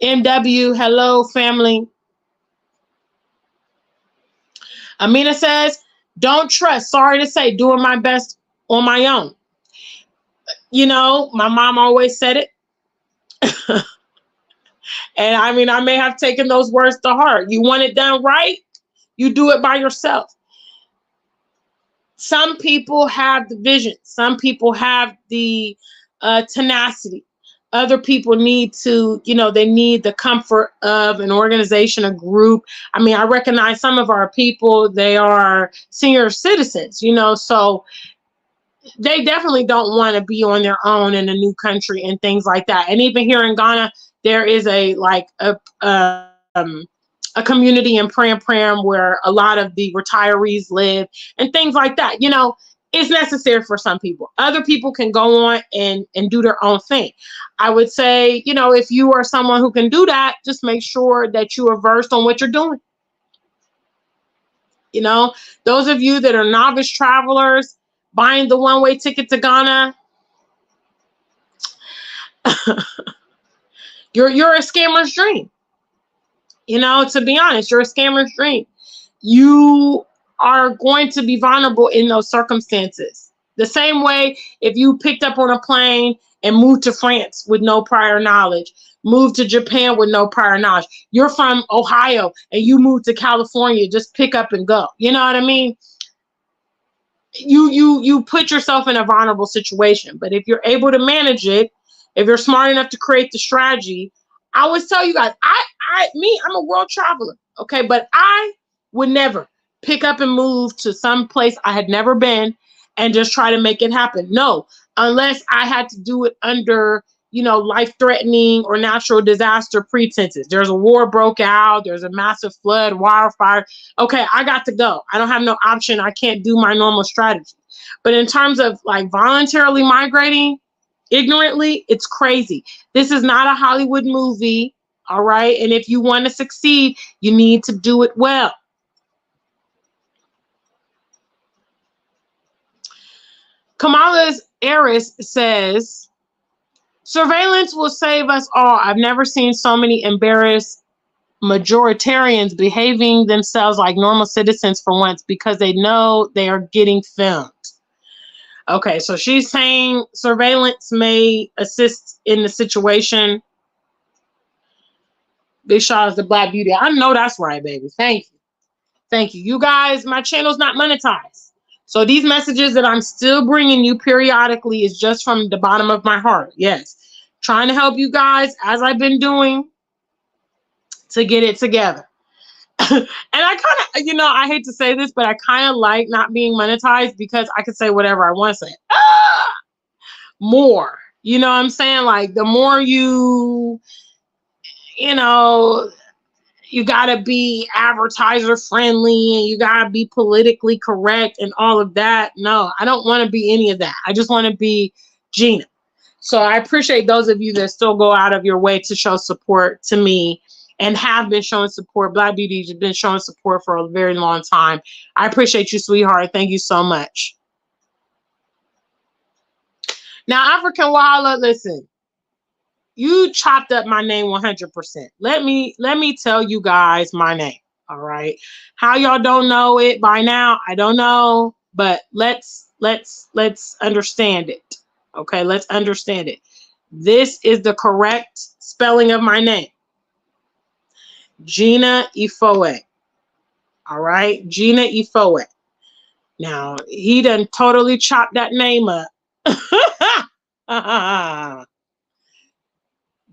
MW, hello, family. Amina says, don't trust. Sorry to say, doing my best on my own. You know, my mom always said it. And I mean, I may have taken those words to heart. You want it done right, you do it by yourself. Some people have the vision. Some people have the tenacity. Other people need to, you know, they need the comfort of an organization, a group. I mean, I recognize some of our people, they are senior citizens, you know, so they definitely don't want to be on their own in a new country and things like that. And even here in Ghana, there is a community in Pram where a lot of the retirees live and things like that. You know, It's necessary for some people. Other people can go on and do their own thing. I would say, you know, if you are someone who can do that, just make sure that you are versed on what you're doing. You know, those of you that are novice travelers buying the one-way ticket to Ghana, you're a scammer's dream. You know, to be honest, you're a scammer's dream. You are going to be vulnerable in those circumstances. The same way if you picked up on a plane and moved to France with no prior knowledge, moved to Japan with no prior knowledge. You're from Ohio and you moved to California, just pick up and go. You know what I mean? You put yourself in a vulnerable situation. But if you're able to manage it, if you're smart enough to create the strategy, I always tell you guys, I'm a world traveler, okay? But I would never pick up and move to some place I had never been and just try to make it happen. No, unless I had to do it under, you know, life-threatening or natural disaster pretenses. There's a war broke out. There's a massive flood, wildfire. Okay, I got to go. I don't have no option. I can't do my normal strategy. But in terms of like voluntarily migrating ignorantly, it's crazy. This is not a Hollywood movie, all right? And if you want to succeed, you need to do it well. Kamala's heiress says, surveillance will save us all. I've never seen so many embarrassed majoritarians behaving themselves like normal citizens for once because they know they are getting filmed. Okay, so she's saying surveillance may assist in the situation. Big shout out to Black Beauty. I know that's right, baby. Thank you. Thank you. You guys, my channel's not monetized. So these messages that I'm still bringing you periodically is just from the bottom of my heart. Yes. Trying to help you guys, as I've been doing, to get it together. And I kind of, you know, I hate to say this, but I kind of like not being monetized because I can say whatever I want to say. More. You know what I'm saying? Like, the more you know, you got to be advertiser friendly and you got to be politically correct and all of that. No, I don't want to be any of that. I just want to be Gina. So I appreciate those of you that still go out of your way to show support to me and have been showing support. Black Beauty has been showing support for a very long time. I appreciate you, sweetheart. Thank you so much. Now, Afrikan Wahala, listen. You chopped up my name 100%. Let me tell you guys my name. All right. How y'all don't know it by now, I don't know, but let's understand it. Okay, let's understand it. This is the correct spelling of my name. Gina Ifoe. All right, Gina Ifoe. Now, he done totally chopped that name up.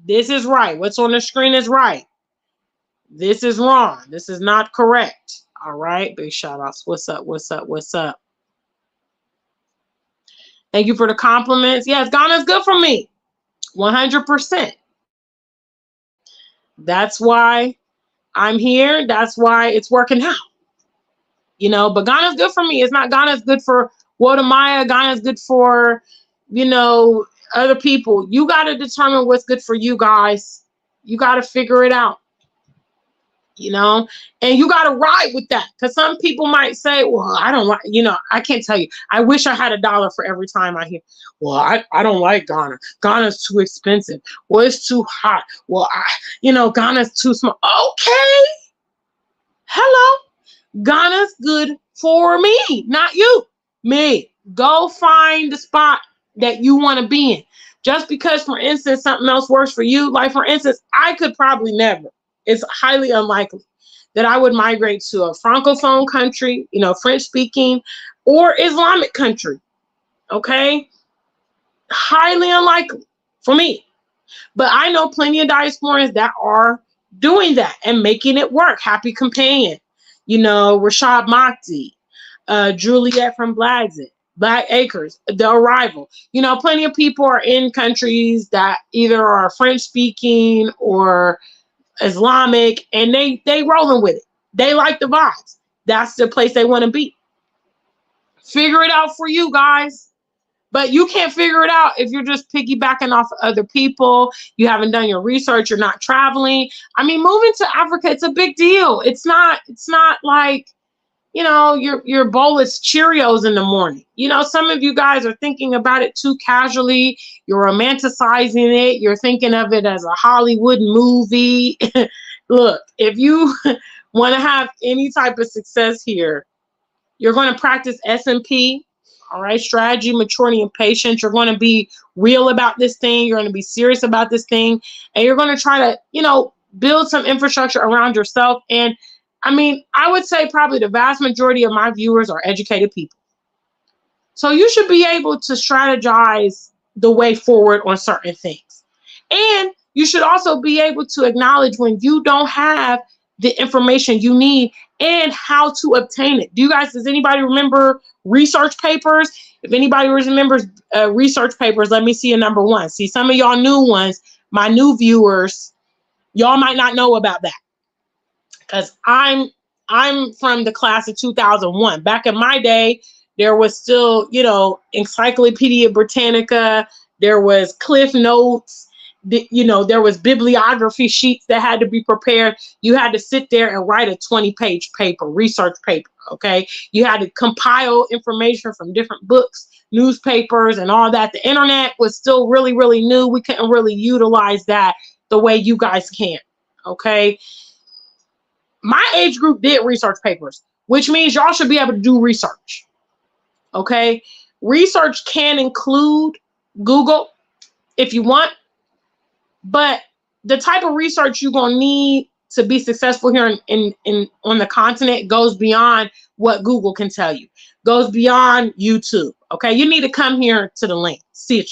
This is right. What's on the screen is right. This is wrong. This is not correct. All right. Big shout outs. What's up? What's up? What's up? Thank you for the compliments. Yes, Ghana's good for me. 100%. That's why I'm here. That's why it's working out. You know, but Ghana's good for me. It's not Ghana's good for Guatemala. Ghana's good for, you know, other people. You got to determine what's good for you guys. You got to figure it out, you know, and you got to ride with that. Because some people might say, well, I don't like, you know, I can't tell you. I wish I had $1 for every time I hear, well, I don't like Ghana. Ghana's too expensive. Well, it's too hot. Well, you know, Ghana's too small. Okay. Hello. Ghana's good for me, not you. Me. Go find the spot that you want to be in. Just because, for instance, something else works for you, like for instance, I could probably never, it's highly unlikely that I would migrate to a Francophone country, you know, French speaking or Islamic country. Okay. Highly unlikely for me. But I know plenty of diasporans that are doing that and making it work. Happy Companion, you know, Rashad Makhdi, Juliet from Black Acres, The Arrival. You know, plenty of people are in countries that either are French speaking or Islamic, and they rolling with it. They like the vibes. That's the place they want to be. Figure it out for you guys. But you can't figure it out if you're just piggybacking off other people. You haven't done your research. You're not traveling. I mean, moving to Africa, it's a big deal. It's not like, you know, your bowl is Cheerios in the morning. You know, some of you guys are thinking about it too casually. You're romanticizing it. You're thinking of it as a Hollywood movie. Look, if you want to have any type of success here, you're going to practice SMP. All right, strategy, maturity, and patience. You're going to be real about this thing. You're going to be serious about this thing. And you're going to try to, you know, build some infrastructure around yourself. And I mean, I would say probably the vast majority of my viewers are educated people. So you should be able to strategize the way forward on certain things. And you should also be able to acknowledge when you don't have the information you need and how to obtain it. Does anybody remember research papers? If anybody remembers research papers, let me see a number one. See, some of y'all new ones, my new viewers, y'all might not know about that. Because I'm from the class of 2001. Back in my day, there was still, you know, Encyclopedia Britannica, there was Cliff Notes, you know, there was bibliography sheets that had to be prepared. You had to sit there and write a 20-page paper, research paper, okay? You had to compile information from different books, newspapers, and all that. The internet was still really, really new. We couldn't really utilize that the way you guys can, okay? My age group did research papers, which means y'all should be able to do research, okay? Research can include Google if you want, but the type of research you're going to need to be successful here on the continent goes beyond what Google can tell you, goes beyond YouTube, okay? You need to come here to the link, see it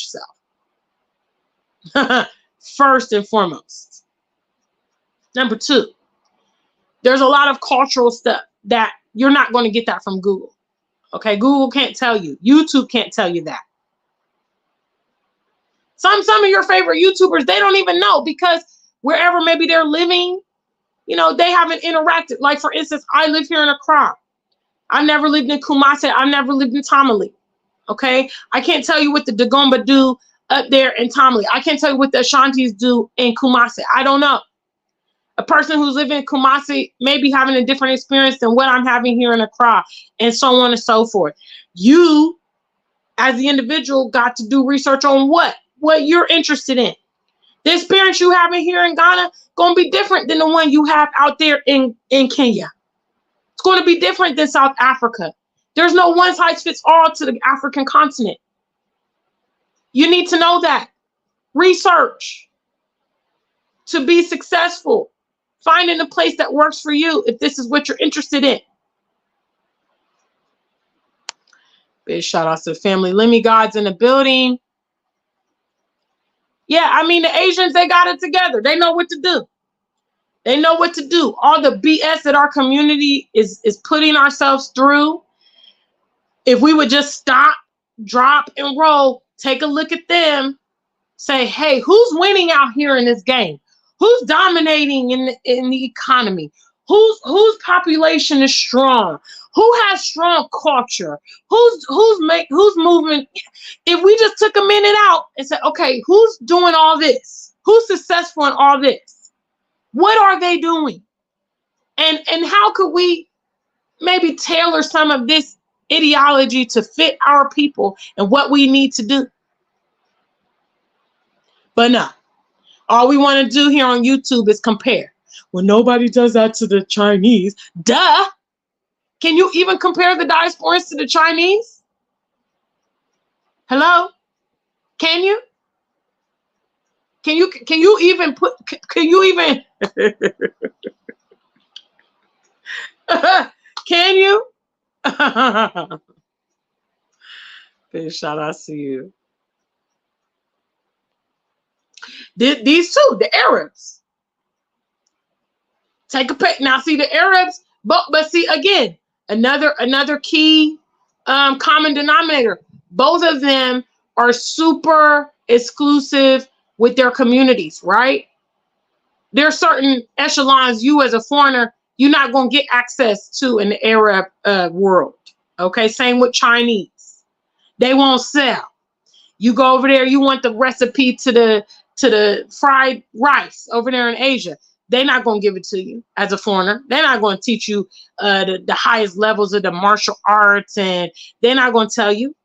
yourself. First and foremost. Number two, there's a lot of cultural stuff that you're not going to get that from Google, okay? Google can't tell you. YouTube can't tell you that. Some of your favorite YouTubers, they don't even know because wherever maybe they're living, you know, they haven't interacted. Like, for instance, I live here in Accra. I never lived in Kumasi. I never lived in Tamale, okay? I can't tell you what the Dagomba do up there in Tamale. I can't tell you what the Ashantis do in Kumasi. I don't know. A person who's living in Kumasi may be having a different experience than what I'm having here in Accra, and so on and so forth. You, as the individual, got to do research on what you're interested in. The experience you have here in Ghana going to be different than the one you have out there in Kenya. It's going to be different than South Africa. There's no one size fits all to the African continent. You need to know that. Research to be successful. Finding a place that works for you if this is what you're interested in. Big shout out to the family. Lemmy Gods in the building. Yeah, I mean, the Asians, they got it together. They know what to do. They know what to do. All the BS that our community is putting ourselves through, if we would just stop, drop, and roll, take a look at them, say, hey, who's winning out here in this game? Who's dominating in the economy? Whose population is strong? Who has strong culture? Who's moving? If we just took a minute out and said, okay, who's doing all this? Who's successful in all this? What are they doing? And how could we maybe tailor some of this ideology to fit our people and what we need to do? But no. All we want to do here on YouTube is compare. Well, nobody does that to the Chinese. Duh. Can you even compare the diasporans to the Chinese? Hello? Can you? Can you even can you even can you? Big shout out to you. These two, the Arabs. Take a pick. Now, see the Arabs, but see again, another key common denominator. Both of them are super exclusive with their communities, right? There are certain echelons you as a foreigner, you're not going to get access to in the Arab world, Okay, same with Chinese. They won't sell. You go over there, you want the recipe to the fried rice over there in Asia. They're not going to give it to you as a foreigner. They're not going to teach you the highest levels of the martial arts, and they're not going to tell you.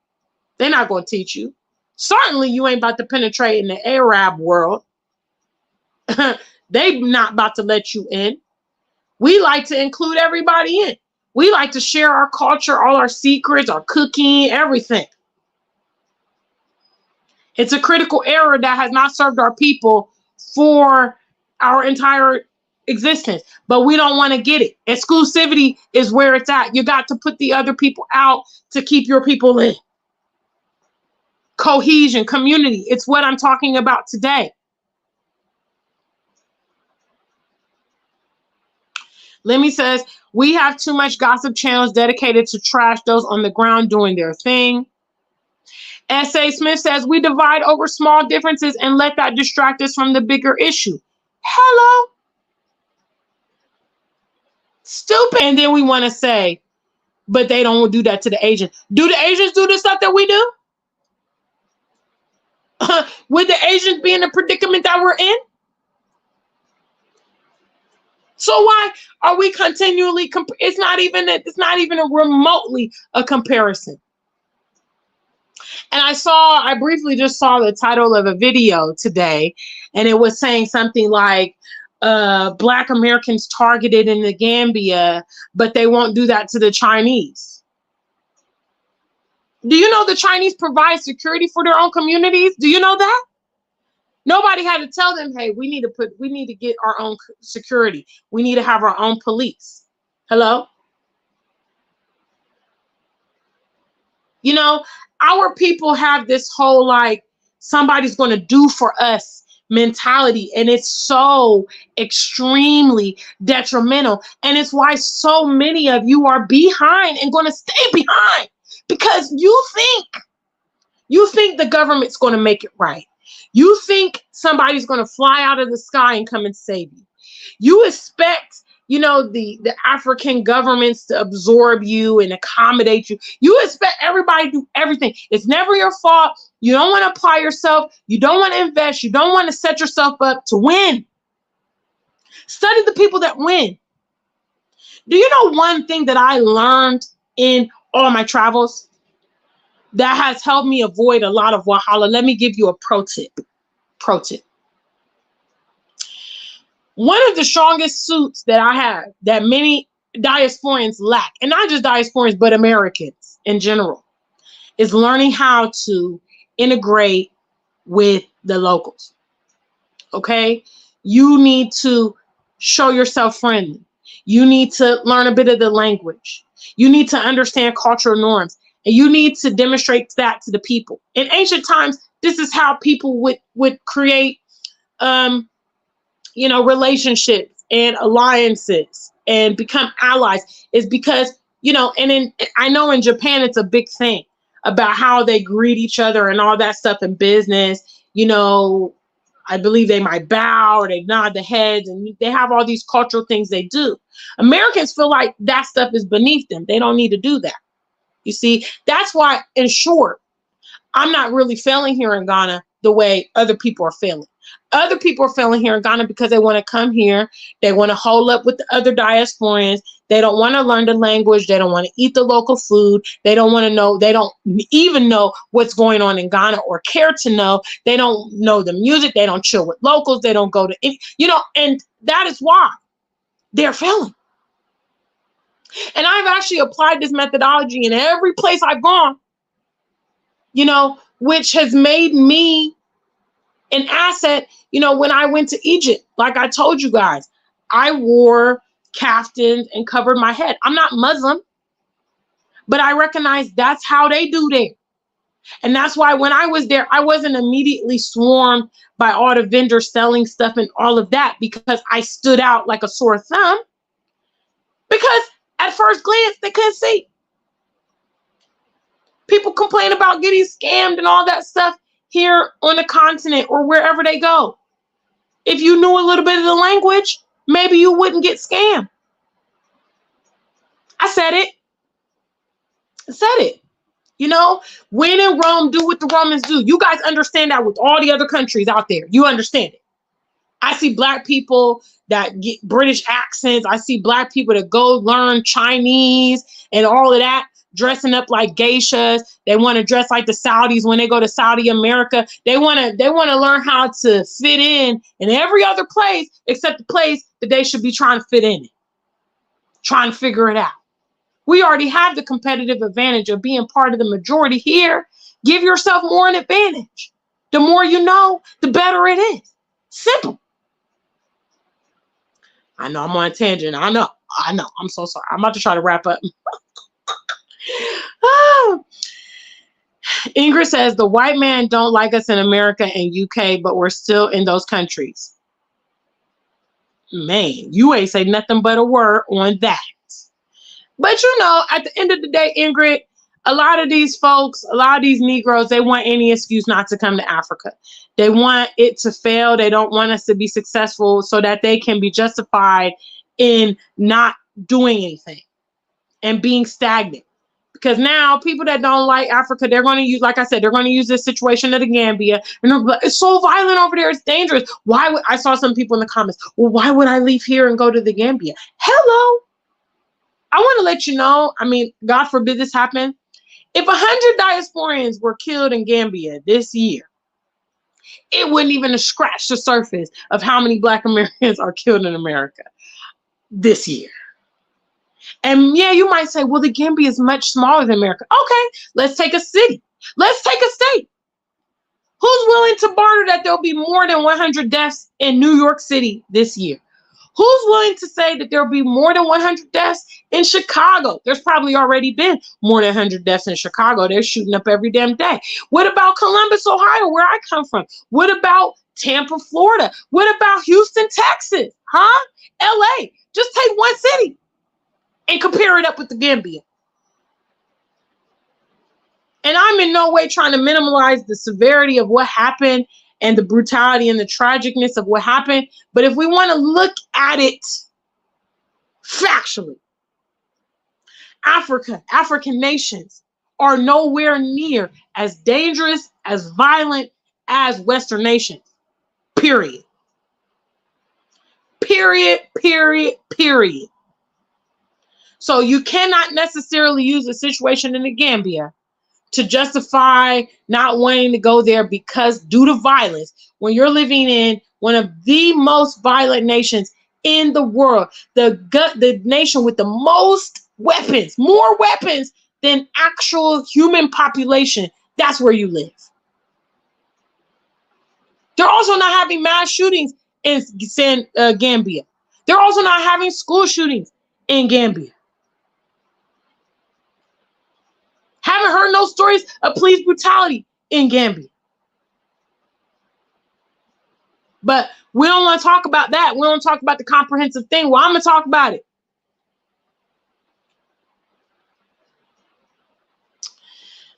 They're not going to teach you. Certainly, you ain't about to penetrate in the Arab world. They not about to let you in. We like to include everybody in. We like to share our culture, all our secrets, our cooking, everything. It's a critical error that has not served our people for our entire existence, but we don't want to get it. Exclusivity is where it's at. You got to put the other people out to keep your people in. Cohesion, community. It's what I'm talking about today. Lemmy says, we have too much gossip channels dedicated to trash those on the ground doing their thing. S.A. Smith says, we divide over small differences and let that distract us from the bigger issue. Hello? Stupid. And then we want to say, but they don't do that to the Asians. Do the Asians do the stuff that we do? Would the Asians be in the predicament that we're in? So why are we continually it's not even a remotely a comparison. And I briefly just saw the title of a video today, and it was saying something like Black Americans targeted in the Gambia, but they won't do that to the Chinese. Do you know the Chinese provide security for their own communities? Do you know that? Nobody had to tell them, hey, we need to get our own security. We need to have our own police. Hello? You know, our people have this whole like somebody's going to do for us mentality, and it's so extremely detrimental. And it's why so many of you are behind and going to stay behind, because you think the government's going to make it right. You think somebody's going to fly out of the sky and come and save you. You expect, you know, the African governments to absorb you and accommodate you. You expect everybody to do everything. It's never your fault. You don't want to apply yourself. You don't want to invest. You don't want to set yourself up to win. Study the people that win. Do you know one thing that I learned in all my travels that has helped me avoid a lot of Wahala? Let me give you a pro tip. Pro tip. One of the strongest suits that I have that many diasporans lack, and not just diasporans, but Americans in general, is learning how to integrate with the locals. Okay? You need to show yourself friendly. You need to learn a bit of the language. You need to understand cultural norms. And you need to demonstrate that to the people. In ancient times, this is how people would create, relationships and alliances and become allies. Is because, I know in Japan, it's a big thing about how they greet each other and all that stuff in business. I believe they might bow or they nod the heads, and they have all these cultural things they do. Americans feel like that stuff is beneath them. They don't need to do that. You see, that's why, in short, I'm not really failing here in Ghana the way other people are failing. Other people are failing here in Ghana because they want to come here. They want to hold up with the other diasporans. They don't want to learn the language. They don't want to eat the local food. They don't want to know. They don't even know what's going on in Ghana or care to know. They don't know the music. They don't chill with locals. They don't go to, and that is why they're failing. And I've actually applied this methodology in every place I've gone, which has made me an asset. When I went to Egypt, like I told you guys, I wore kaftans and covered my head. I'm not Muslim, but I recognize that's how they do there. And that's why when I was there, I wasn't immediately swarmed by all the vendors selling stuff and all of that, because I stood out like a sore thumb. Because at first glance, they couldn't see. People complain about getting scammed and all that stuff here on the continent or wherever they go. If you knew a little bit of the language, maybe you wouldn't get scammed. I said it. Said it. You know, when in Rome, do what the Romans do. You guys understand that with all the other countries out there. You understand it. I see black people that get British accents. I see black people that go learn Chinese and all of that, dressing up like geishas. They want to dress like the Saudis when they go to Saudi America. They want to learn how to fit in every other place except the place that they should be trying to fit in, trying to figure it out. We already have the competitive advantage of being part of the majority here. Give yourself more an advantage. The more you know, the better it is. Simple. I know I'm on a tangent. I know. I'm so sorry. I'm about to try to wrap up. Oh. Ingrid says the white man don't like us in America and UK, but we're still in those countries. Man, you ain't say nothing but a word on that. But you know, at the end of the day, Ingrid, a lot of these folks, a lot of these Negroes, they want any excuse not to come to Africa. They want it to fail. They don't want us to be successful so that they can be justified in not doing anything and being stagnant. Because now people that don't like Africa, they're going to use, like I said, they're going to use this situation of the Gambia. And it's so violent over there. It's dangerous. Why would I saw some people in the comments? Well, why would I leave here and go to the Gambia? Hello. I want to let you know, I mean, God forbid this happen. If 100 diasporians were killed in Gambia this year, it wouldn't even scratch the surface of how many Black Americans are killed in America this year. And yeah, you might say, well, the Gambia is much smaller than America. Okay, let's take a city. Let's take a state. Who's willing to barter that there'll be more than 100 deaths in New York City this year? Who's willing to say that there'll be more than 100 deaths in Chicago? There's probably already been more than 100 deaths in Chicago. They're shooting up every damn day. What about Columbus, Ohio, where I come from? What about Tampa, Florida? What about Houston, Texas? Huh? LA. Just take one city and compare it up with the Gambia. And I'm in no way trying to minimize the severity of what happened and the brutality and the tragicness of what happened. But if we want to look at it factually, African nations are nowhere near as dangerous, as violent as Western nations. Period. Period, period, period. So you cannot necessarily use a situation in the Gambia to justify not wanting to go there because due to violence, when you're living in one of the most violent nations in the world, the nation with the most weapons, more weapons than actual human population, that's where you live. They're also not having mass shootings in Gambia. They're also not having school shootings in Gambia. Haven't heard no stories of police brutality in Gambia. But we don't want to talk about that. We don't talk about the comprehensive thing. Well, I'm going to talk about it.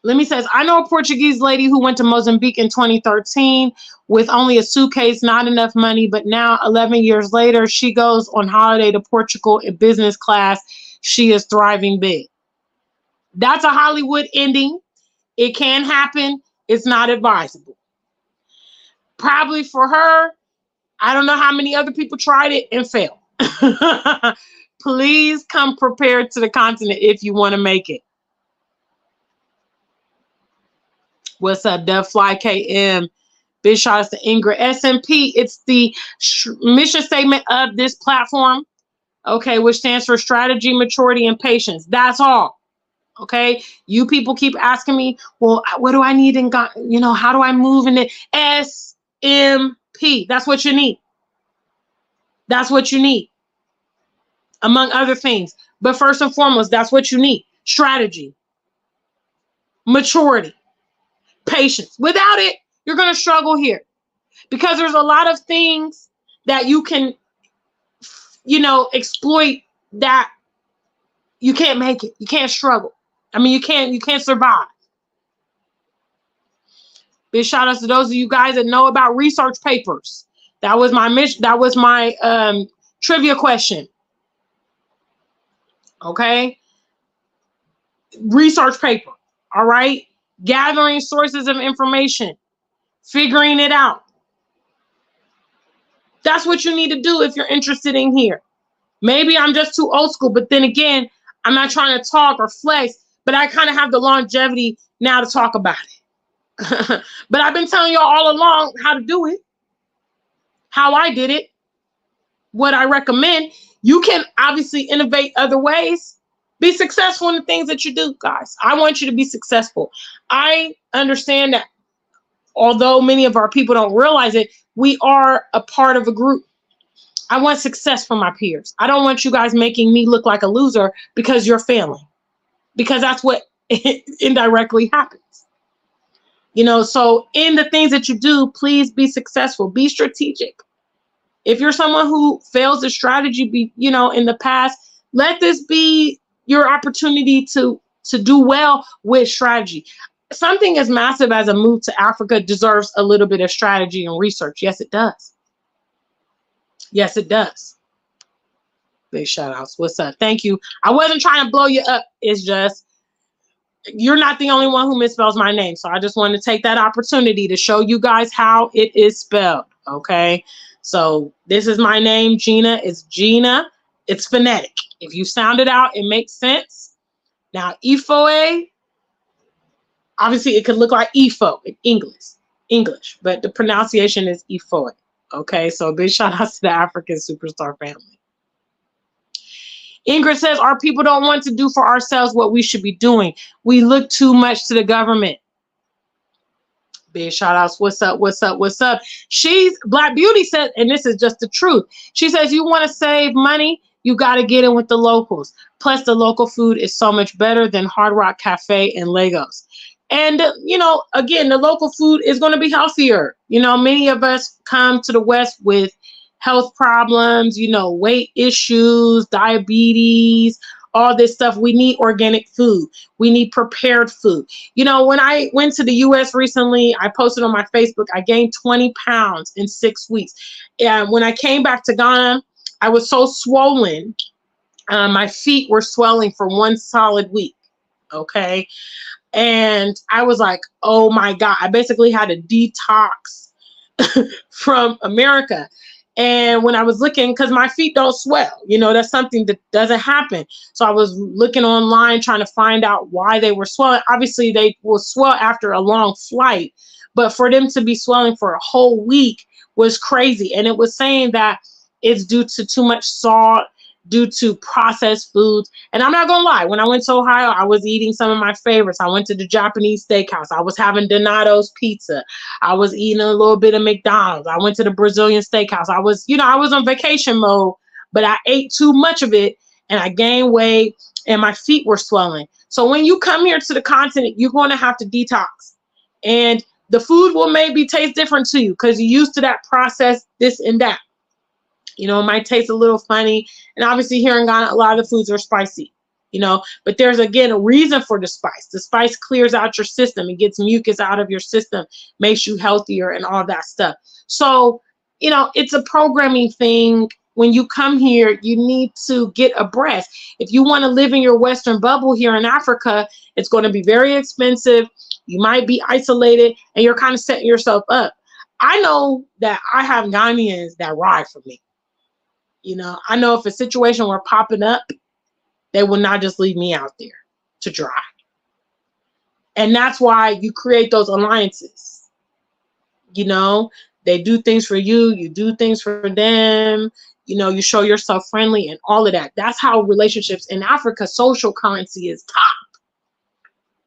Let me says, I know a Portuguese lady who went to Mozambique in 2013 with only a suitcase, not enough money. But now 11 years later, she goes on holiday to Portugal in business class. She is thriving big. That's a Hollywood ending. It can happen. It's not advisable. Probably for her, I don't know how many other people tried it and failed. Please come prepared to the continent if you want to make it. What's up, Devfly KM? Big shout outs to Ingrid. SMP, it's the mission statement of this platform, okay, which stands for strategy, maturity, and patience. That's all. Okay, you people keep asking me, well, what do I need in God? You know, how do I move in it? SMP. That's what you need. That's what you need, among other things. But first and foremost, that's what you need. Strategy, maturity, patience. Without it, you're going to struggle here because there's a lot of things that you can, you know, exploit that you can't make it. You can't struggle. I mean, you can't survive. Big shout outs to those of you guys that know about research papers. That was my mission. That was my trivia question. Okay. research paper, all right? Gathering sources of information, figuring it out. That's what you need to do if you're interested in here. Maybe I'm just too old school, but then again, I'm not trying to talk or flex, but I kind of have the longevity now to talk about it. But I've been telling y'all all along how to do it, how I did it, what I recommend. You can obviously innovate other ways. Be successful in the things that you do, guys. I want you to be successful. I understand that although many of our people don't realize it, we are a part of a group. I want success for my peers. I don't want you guys making me look like a loser because you're family, because that's what indirectly happens. You know, so in the things that you do, please be successful, be strategic. If you're someone who fails the strategy, you know, in the past, let this be your opportunity to do well with strategy. Something as massive as a move to Africa deserves a little bit of strategy and research. Yes, it does. Yes, it does. Big shout outs. What's up? Thank you. I wasn't trying to blow you up. It's just, you're not the only one who misspells my name. So I just want to take that opportunity to show you guys how it is spelled. Okay. So this is my name, Gina. It's Gina. It's phonetic. If you sound it out, it makes sense. Now, Ifoe, obviously it could look like Ifo in English, but the pronunciation is Ifoe. Okay, so big shout out to the African superstar family. Ingrid says, our people don't want to do for ourselves what we should be doing. We look too much to the government. Big shout outs. What's up? What's up? What's up? She's Black Beauty said, and this is just the truth. She says, you want to save money, you got to get in with the locals. Plus, the local food is so much better than Hard Rock Cafe in Lagos. And, you know, again, the local food is going to be healthier. You know, many of us come to the West with health problems, you know, weight issues, diabetes, all this stuff. We need organic food. We need prepared food. You know, when I went to the U.S. recently, I posted on my Facebook, I gained 20 pounds in 6 weeks. And when I came back to Ghana, I was so swollen. My feet were swelling for 1 solid week. Okay. And I was like, oh my God, I basically had a detox from America. And when I was looking, because my feet don't swell, you know, that's something that doesn't happen. So I was looking online trying to find out why they were swelling. Obviously, they will swell after a long flight, but for them to be swelling for a whole week was crazy. And it was saying that it's due to too much salt, due to processed foods. And I'm not gonna lie, when I went to Ohio, I was eating some of my favorites. I went to the Japanese steakhouse. I was having Donato's pizza. I was eating a little bit of McDonald's. I went to the Brazilian steakhouse. I was, you know, I was on vacation mode, but I ate too much of it and I gained weight and my feet were swelling. So when you come here to the continent, you're going to have to detox. And the food will maybe taste different to you because you're used to that process, this and that. You know, it might taste a little funny. And obviously here in Ghana, a lot of the foods are spicy, you know, but there's, again, a reason for the spice. The spice clears out your system. It gets mucus out of your system, makes you healthier and all that stuff. So, you know, it's a programming thing. When you come here, you need to get abreast. If you want to live in your Western bubble here in Africa, it's going to be very expensive. You might be isolated and you're kind of setting yourself up. I know that I have Ghanaians that ride for me. You know, I know if a situation were popping up, they will not just leave me out there to dry. And that's why you create those alliances. You know, they do things for you, you do things for them, you know, you show yourself friendly and all of that. That's how relationships in Africa, social currency is top.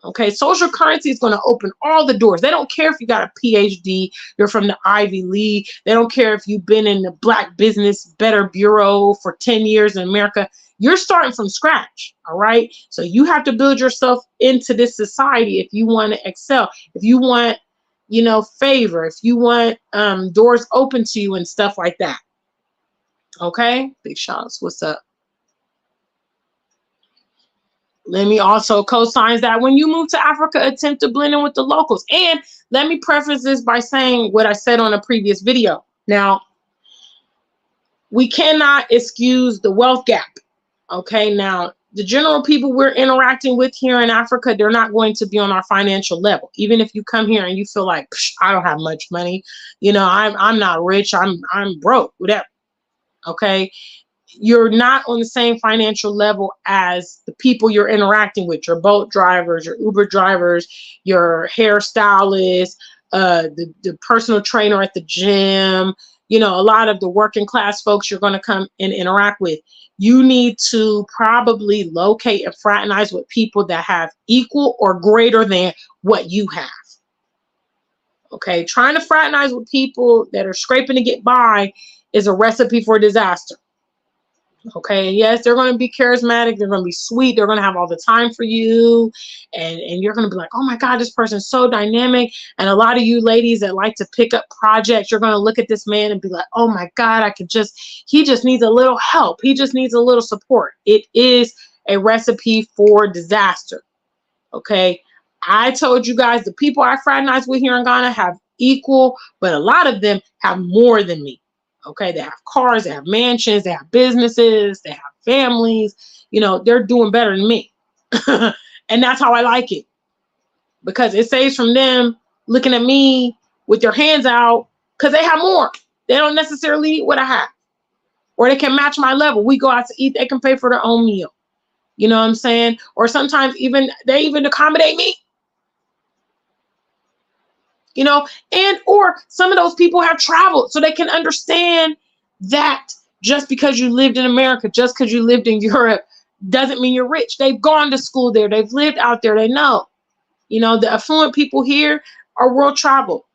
Okay, social currency is going to open all the doors. They don't care if you got a PhD, you're from the Ivy League. They don't care if you've been in the Black Business Better Bureau for 10 years in America. You're starting from scratch, all right? So you have to build yourself into this society if you want to excel. If you want, you know, favor, if you want doors open to you and stuff like that. Okay, big shout outs. What's up? Let me also co-sign that when you move to Africa, attempt to blend in with the locals. And let me preface this by saying what I said on a previous video. Now, we cannot excuse the wealth gap. Okay, now the general people we're interacting with here in Africa, they're not going to be on our financial level. Even if you come here and you feel like, I don't have much money, you know, I'm not rich, I'm broke, whatever. Okay, you're not on the same financial level as the people you're interacting with, your boat drivers, your Uber drivers, your hairstylists, the personal trainer at the gym, you know, a lot of the working class folks you're going to come and interact with. You need to probably locate and fraternize with people that have equal or greater than what you have. Okay, trying to fraternize with people that are scraping to get by is a recipe for disaster. Okay, yes, they're going to be charismatic, they're going to be sweet, they're going to have all the time for you, and you're going to be like, oh my God, this person's so dynamic. And a lot of you ladies that like to pick up projects, you're going to look at this man and be like, oh my God, he just needs a little help, he just needs a little support. It is a recipe for disaster. Okay, I told you guys, the people I fraternize with here in Ghana have equal, but a lot of them have more than me. Okay, they have cars, they have mansions, they have businesses, they have families. You know, they're doing better than me. And that's how I like it, because it saves from them looking at me with their hands out because they have more. They don't necessarily eat what I have, or they can match my level. We go out to eat, they can pay for their own meal. You know what I'm saying? Or sometimes they even accommodate me. You know, and or some of those people have traveled, so they can understand that just because you lived in America, just because you lived in Europe, doesn't mean you're rich. They've gone to school there, they've lived out there, they know. You know, the affluent people here are world travel.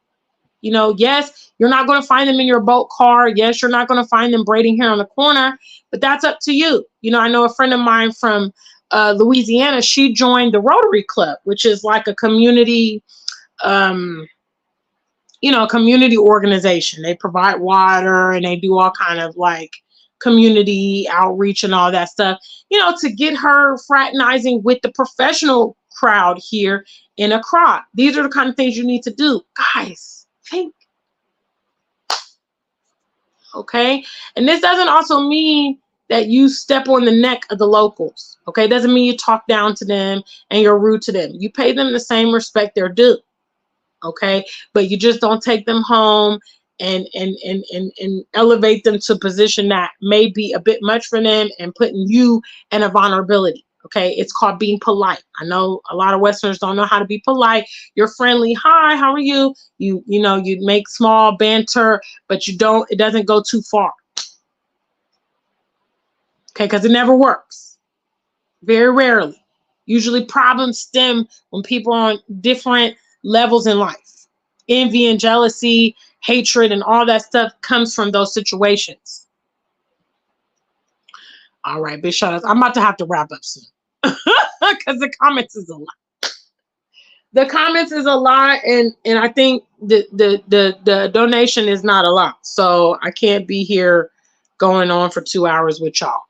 You know, yes, you're not going to find them in your boat car. Yes, you're not going to find them braiding hair on the corner, but that's up to you. You know, I know a friend of mine from Louisiana. She joined the Rotary Club, which is like a community you know, community organization. They provide water and they do all kind of like community outreach and all that stuff, you know, to get her fraternizing with the professional crowd here in Accra. These are the kind of things you need to do. Guys, think. Okay. And this doesn't also mean that you step on the neck of the locals. Okay. It doesn't mean you talk down to them and you're rude to them. You pay them the same respect they're due. Okay, but you just don't take them home and elevate them to a position that may be a bit much for them and putting you in a vulnerability. Okay, it's called being polite. I know a lot of Westerners don't know how to be polite. You're friendly. Hi, how are you? You know, you make small banter, but it doesn't go too far. Okay, because it never works. Very rarely. Usually problems stem when people are on different levels in life. Envy and jealousy, hatred, and all that stuff comes from those situations. All right, big shout outs. I'm about to have to wrap up soon because the comments is a lot. The comments is a lot, and I think the donation is not a lot, so I can't be here going on for 2 hours with y'all.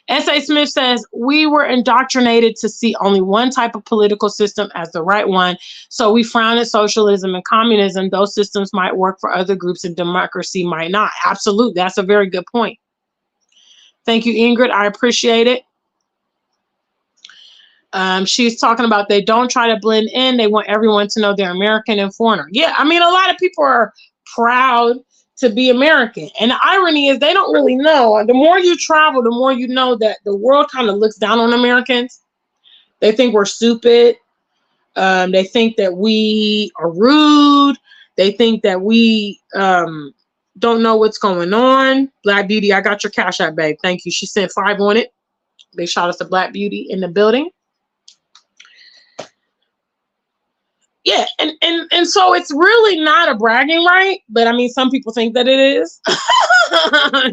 S.A. Smith says, we were indoctrinated to see only one type of political system as the right one. So we frown at socialism and communism. Those systems might work for other groups and democracy might not. Absolutely. That's a very good point. Thank you, Ingrid. I appreciate it. She's talking about they don't try to blend in. They want everyone to know they're American and foreigner. Yeah, I mean, a lot of people are proud to be American. And the irony is they don't really know. The more you travel, the more you know that the world kind of looks down on Americans. They think we're stupid. They think that we are rude. They think that we don't know what's going on. Black Beauty, I got your Cash App, babe. Thank you. She sent 5 on it. They shot us to Black Beauty in the building. Yeah, and so it's really not a bragging right, but I mean, some people think that it is,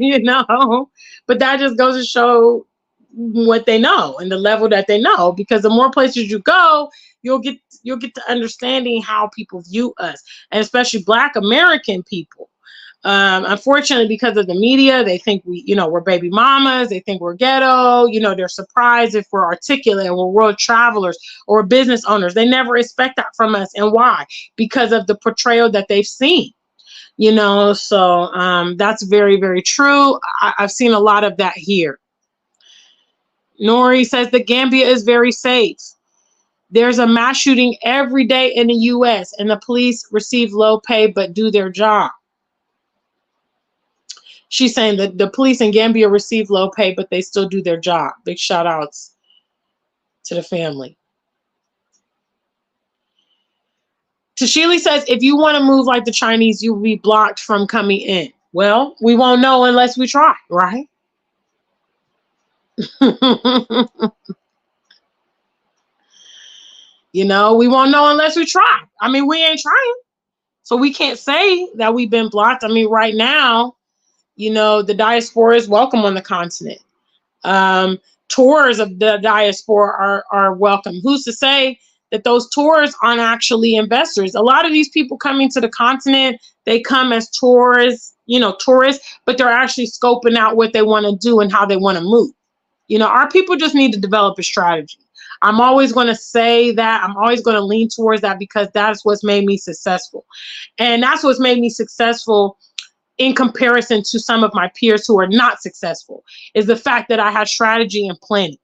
you know, but that just goes to show what they know and the level that they know, because the more places you go, you'll get to understanding how people view us, and especially Black American people. Unfortunately, because of the media, they think we're baby mamas. They think we're ghetto. You know, they're surprised if we're articulate and we're world travelers or business owners. They never expect that from us. And why? Because of the portrayal that they've seen. You know, so that's very, very true. I've seen a lot of that here. Nori says the Gambia is very safe. There's a mass shooting every day in the U.S. and the police receive low pay but do their job. She's saying that the police in Gambia receive low pay but they still do their job. Big shout outs to the family. Tashili says, if you want to move like the Chinese, you'll be blocked from coming in. Well, we won't know unless we try, right? You know, we won't know unless we try. I mean, we ain't trying. So we can't say that we've been blocked. I mean, right now, you know, the diaspora is welcome on the continent. Tours of the diaspora are welcome. Who's to say that those tours aren't actually investors? A lot of these people coming to the continent, they come as tourists, but they're actually scoping out what they want to do and how they want to move. You know, our people just need to develop a strategy. I'm always going to say that. I'm always going to lean towards that because that's what's made me successful. And that's what's made me successful in comparison to some of my peers who are not successful, is the fact that I have strategy and planning.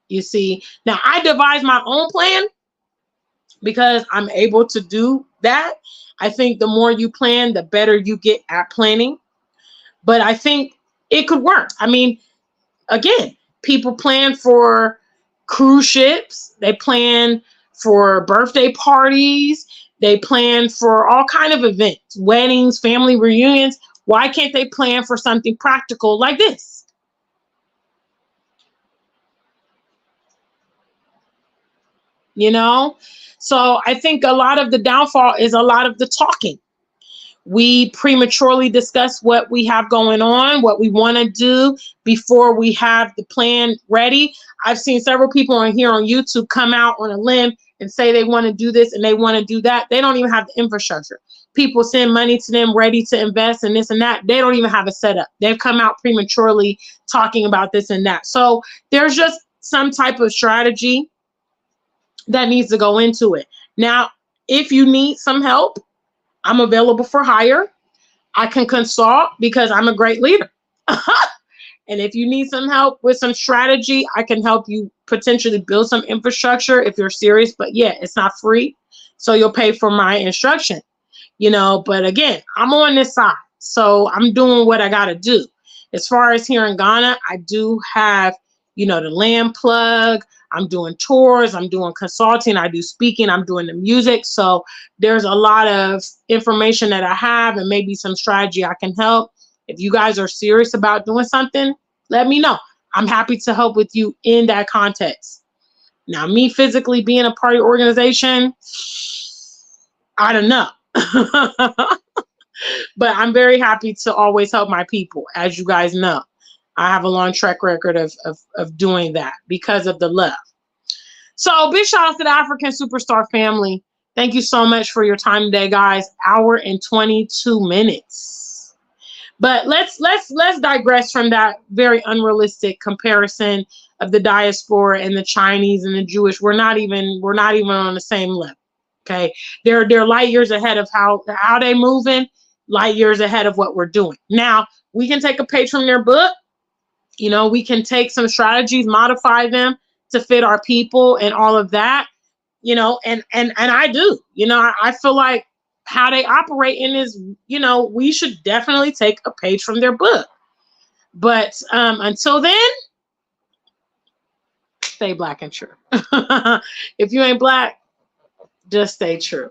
You see, now I devise my own plan because I'm able to do that. I think the more you plan, the better you get at planning. But I think it could work. I mean, again, people plan for cruise ships. They plan for birthday parties. They plan for all kind of events, weddings, family reunions. Why can't they plan for something practical like this? You know? So I think a lot of the downfall is a lot of the talking. We prematurely discuss what we have going on, what we want to do before we have the plan ready. I've seen several people on here on YouTube come out on a limb and say they want to do this and they want to do that. They don't even have the infrastructure. People send money to them ready to invest in this and that. They don't even have a setup. They've come out prematurely talking about this and that. So there's just some type of strategy that needs to go into it. Now, if you need some help, I'm available for hire. I can consult because I'm a great leader. And if you need some help with some strategy, I can help you potentially build some infrastructure if you're serious. But yeah, it's not free. So you'll pay for my instruction, but again, I'm on this side. So I'm doing what I got to do. As far as here in Ghana, I do have, the land plug. I'm doing tours. I'm doing consulting. I do speaking. I'm doing the music. So there's a lot of information that I have and maybe some strategy I can help. If you guys are serious about doing something, let me know. I'm happy to help with you in that context. Now, me physically being a party organization, I don't know. But I'm very happy to always help my people. As you guys know, I have a long track record of doing that because of the love. So big shout out to the African Superstar family. Thank you so much for your time today, guys. Hour and 22 minutes. But let's digress from that very unrealistic comparison of the diaspora and the Chinese and the Jewish. We're not even on the same level. Okay, they're light years ahead of how they moving, light years ahead of what we're doing. Now we can take a page from their book. We can take some strategies, modify them to fit our people and all of that. And I do. I feel like how they operate in is, we should definitely take a page from their book. But until then, stay black and true. If you ain't black, just stay true.